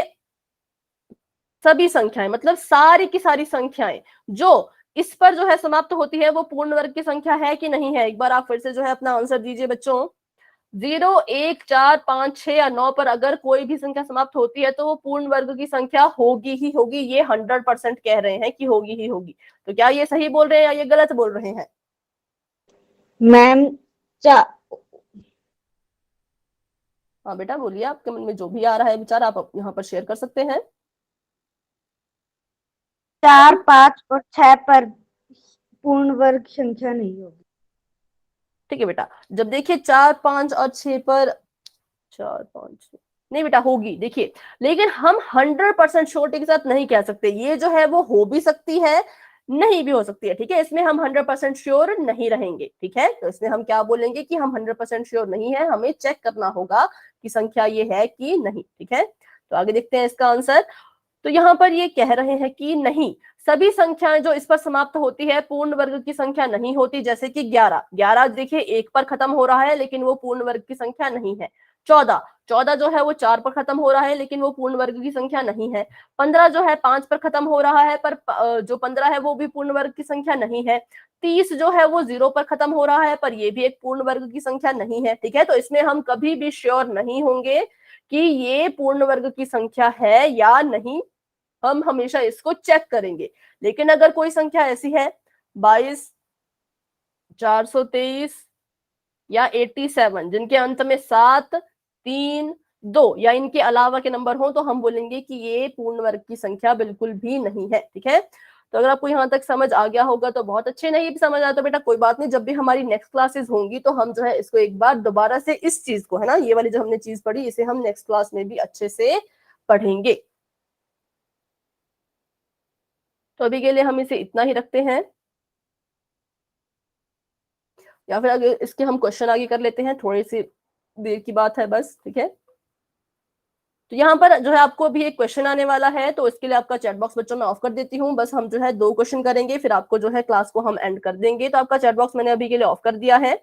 सभी संख्याएं, मतलब सारी की सारी संख्याएं जो इस पर जो है समाप्त होती है, वो पूर्ण वर्ग की संख्या है कि नहीं है? एक बार आप फिर से जो है अपना आंसर दीजिए बच्चों। 0, 1, 4, 5, 6 या 9 पर अगर कोई भी संख्या समाप्त होती है तो वो पूर्ण वर्ग की संख्या होगी ही होगी। ये 100% कह रहे हैं कि होगी ही होगी। तो क्या ये सही बोल रहे हैं या ये गलत बोल रहे हैं? मैम हाँ बेटा बोलिए, आपके मन में जो भी आ रहा है विचार आप यहाँ पर शेयर कर सकते हैं। 4, 5 और 6 पर पूर्ण वर्ग संख्या नहीं होगी। ठीक है बेटा, जब देखिए 4, 5 और 6 पर 4, 5, 6 नहीं बेटा होगी, देखिए लेकिन हम 100% श्योरिटी के साथ नहीं कह सकते। ये जो है वो हो भी सकती है, नहीं भी हो सकती है, ठीक है। इसमें हम 100% श्योर नहीं रहेंगे, ठीक है। तो इसमें हम क्या बोलेंगे कि हम 100% श्योर नहीं है, हमें चेक करना होगा कि संख्या ये है कि नहीं, ठीक है। तो आगे देखते हैं इसका आंसर। तो यहाँ पर ये कह रहे हैं कि नहीं, सभी संख्याएं जो इस पर समाप्त होती है पूर्ण वर्ग की संख्या नहीं होती। जैसे कि 11 देखिए 1 पर खत्म हो रहा है लेकिन वो पूर्ण वर्ग की संख्या नहीं है। 14 जो है वो 4 पर खत्म हो रहा है लेकिन वो पूर्ण वर्ग की संख्या नहीं है। 15 जो है 5 पर खत्म हो रहा है पर जो 15 है वो भी पूर्ण वर्ग की संख्या नहीं है। 30 जो है वो 0 पर खत्म हो रहा है पर ये भी एक पूर्ण वर्ग की संख्या नहीं है, ठीक है। तो इसमें हम कभी भी श्योर नहीं होंगे कि ये पूर्ण वर्ग की संख्या है या नहीं, हम हमेशा इसको चेक करेंगे। लेकिन अगर कोई संख्या ऐसी है 22, 423 या 87 जिनके अंत में 7, 3, 2 या इनके अलावा के नंबर हो, तो हम बोलेंगे कि ये पूर्ण वर्ग की संख्या बिल्कुल भी नहीं है, ठीक है। तो अगर आपको यहाँ तक समझ आ गया होगा तो बहुत अच्छे, नहीं भी समझ आया तो बेटा कोई बात नहीं, जब भी हमारी नेक्स्ट क्लासेस होंगी तो हम जो है इसको एक बार दोबारा से इस चीज को, है ना, ये वाली जो हमने चीज पढ़ी इसे हम नेक्स्ट क्लास में भी अच्छे से पढ़ेंगे। तो अभी के लिए हम इसे इतना ही रखते हैं, या फिर अगर इसके हम क्वेश्चन आगे कर लेते हैं, थोड़ी सी देर की बात है बस, ठीक है। तो यहाँ पर जो है आपको अभी एक क्वेश्चन आने वाला है, तो इसके लिए आपका चैट बॉक्स बच्चों में ऑफ कर देती हूँ। बस हम जो है 2 क्वेश्चन करेंगे, फिर आपको जो है क्लास को हम एंड कर देंगे। तो आपका चैट बॉक्स मैंने अभी के लिए ऑफ कर दिया है।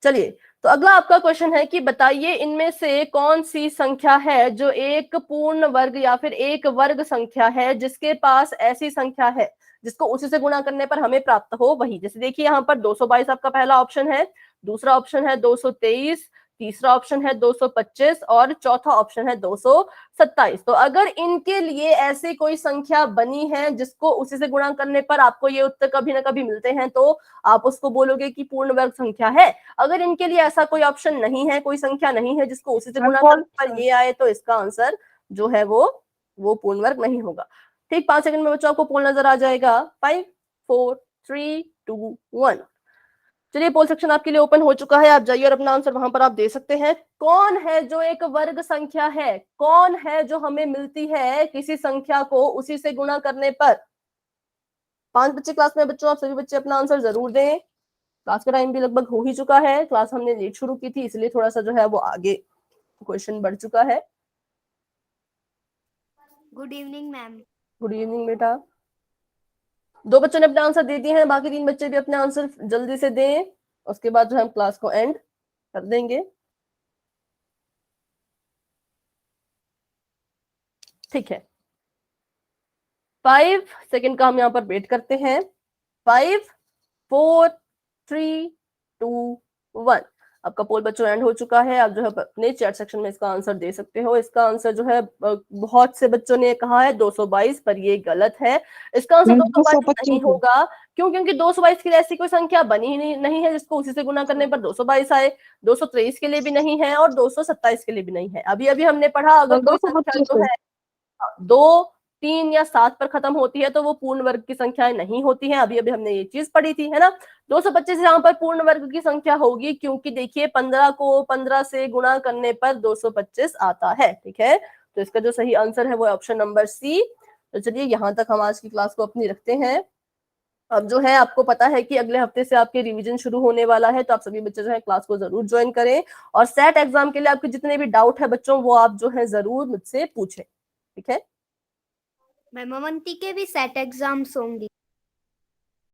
चलिए, तो अगला आपका क्वेश्चन है कि बताइए इनमें से कौन सी संख्या है जो एक पूर्ण वर्ग या फिर एक वर्ग संख्या है जिसके पास ऐसी संख्या है जिसको उसी से गुणा करने पर हमें प्राप्त हो वही। जैसे देखिए यहाँ पर 222 आपका पहला ऑप्शन है, दूसरा ऑप्शन है 223, तीसरा ऑप्शन है 225 और चौथा ऑप्शन है 227। तो अगर इनके लिए ऐसी कोई संख्या बनी है जिसको उसी से गुणा करने पर आपको ये उत्तर कभी ना कभी मिलते हैं, तो आप उसको बोलोगे कि पूर्ण वर्ग संख्या है। अगर इनके लिए ऐसा कोई ऑप्शन नहीं है, कोई संख्या नहीं है जिसको उसी से गुणा करने पर ये आए, तो इसका आंसर जो है वो पूर्ण वर्ग नहीं होगा। ठीक, 5 सेकंड में बच्चों आपको पोल नजर आ जाएगा। 5, 4, 3, 2, 1। चलिए, पोल सेक्शन आपके लिए ओपन हो चुका है, आप जाइए और अपना आंसर वहां पर आप दे सकते हैं। कौन है जो एक वर्ग संख्या है, कौन है जो हमें मिलती है किसी संख्या को उसी से गुणा करने पर। 5 बच्चे क्लास में, बच्चों आप सभी बच्चे अपना आंसर जरूर दें। क्लास का टाइम भी लगभग हो ही चुका है, क्लास हमने लेट शुरू की थी इसलिए थोड़ा सा जो है वो आगे क्वेश्चन बढ़ चुका है। Good evening ma'am. Good evening बेटा। 2 बच्चों ने अपने आंसर दे दिए हैं, बाकी 3 बच्चे भी अपने आंसर जल्दी से दें, उसके बाद जो हम क्लास को एंड कर देंगे। ठीक है, 5 सेकंड का हम यहाँ पर वेट करते हैं। 5, 4, 3, 2, 1। आपका पोल बच्चों एंड हो चुका है, आप जो है अपने चैट सेक्शन में इसका आंसर दे सकते हो। इसका आंसर जो है बहुत से बच्चों ने कहा है 222, पर ये गलत है। इसका आंसर 222 नहीं होगा। क्यों? क्योंकि 222 के लिए ऐसी कोई संख्या बनी ही नहीं है जिसको उसी से गुना करने पर 222 आए। 223 के लिए भी नहीं है और 227 के लिए भी नहीं है। अभी अभी हमने पढ़ा, अगर कोई संख्या जो है 2, 3 या 7 पर खत्म होती है तो वो पूर्ण वर्ग की संख्याएं नहीं होती हैं। अभी अभी हमने ये चीज पढ़ी थी, है ना। 225 यहाँ पर पूर्ण वर्ग की संख्या होगी, क्योंकि देखिए 15 को 15 से गुणा करने पर 225 आता है, ठीक है। तो इसका जो सही आंसर है वो ऑप्शन नंबर सी। तो चलिए, यहाँ तक हम आज की क्लास को अपनी रखते हैं। अब जो है आपको पता है कि अगले हफ्ते से आपके रिवीजन शुरू होने वाला है, तो आप सभी बच्चे जो है क्लास को जरूर ज्वाइन करें। और सेट एग्जाम के लिए आपके जितने भी डाउट है बच्चों, वो आप जो है जरूर मुझसे पूछें, ठीक है। मैं ममंती के भी सेट एग्जाम्स होंगी।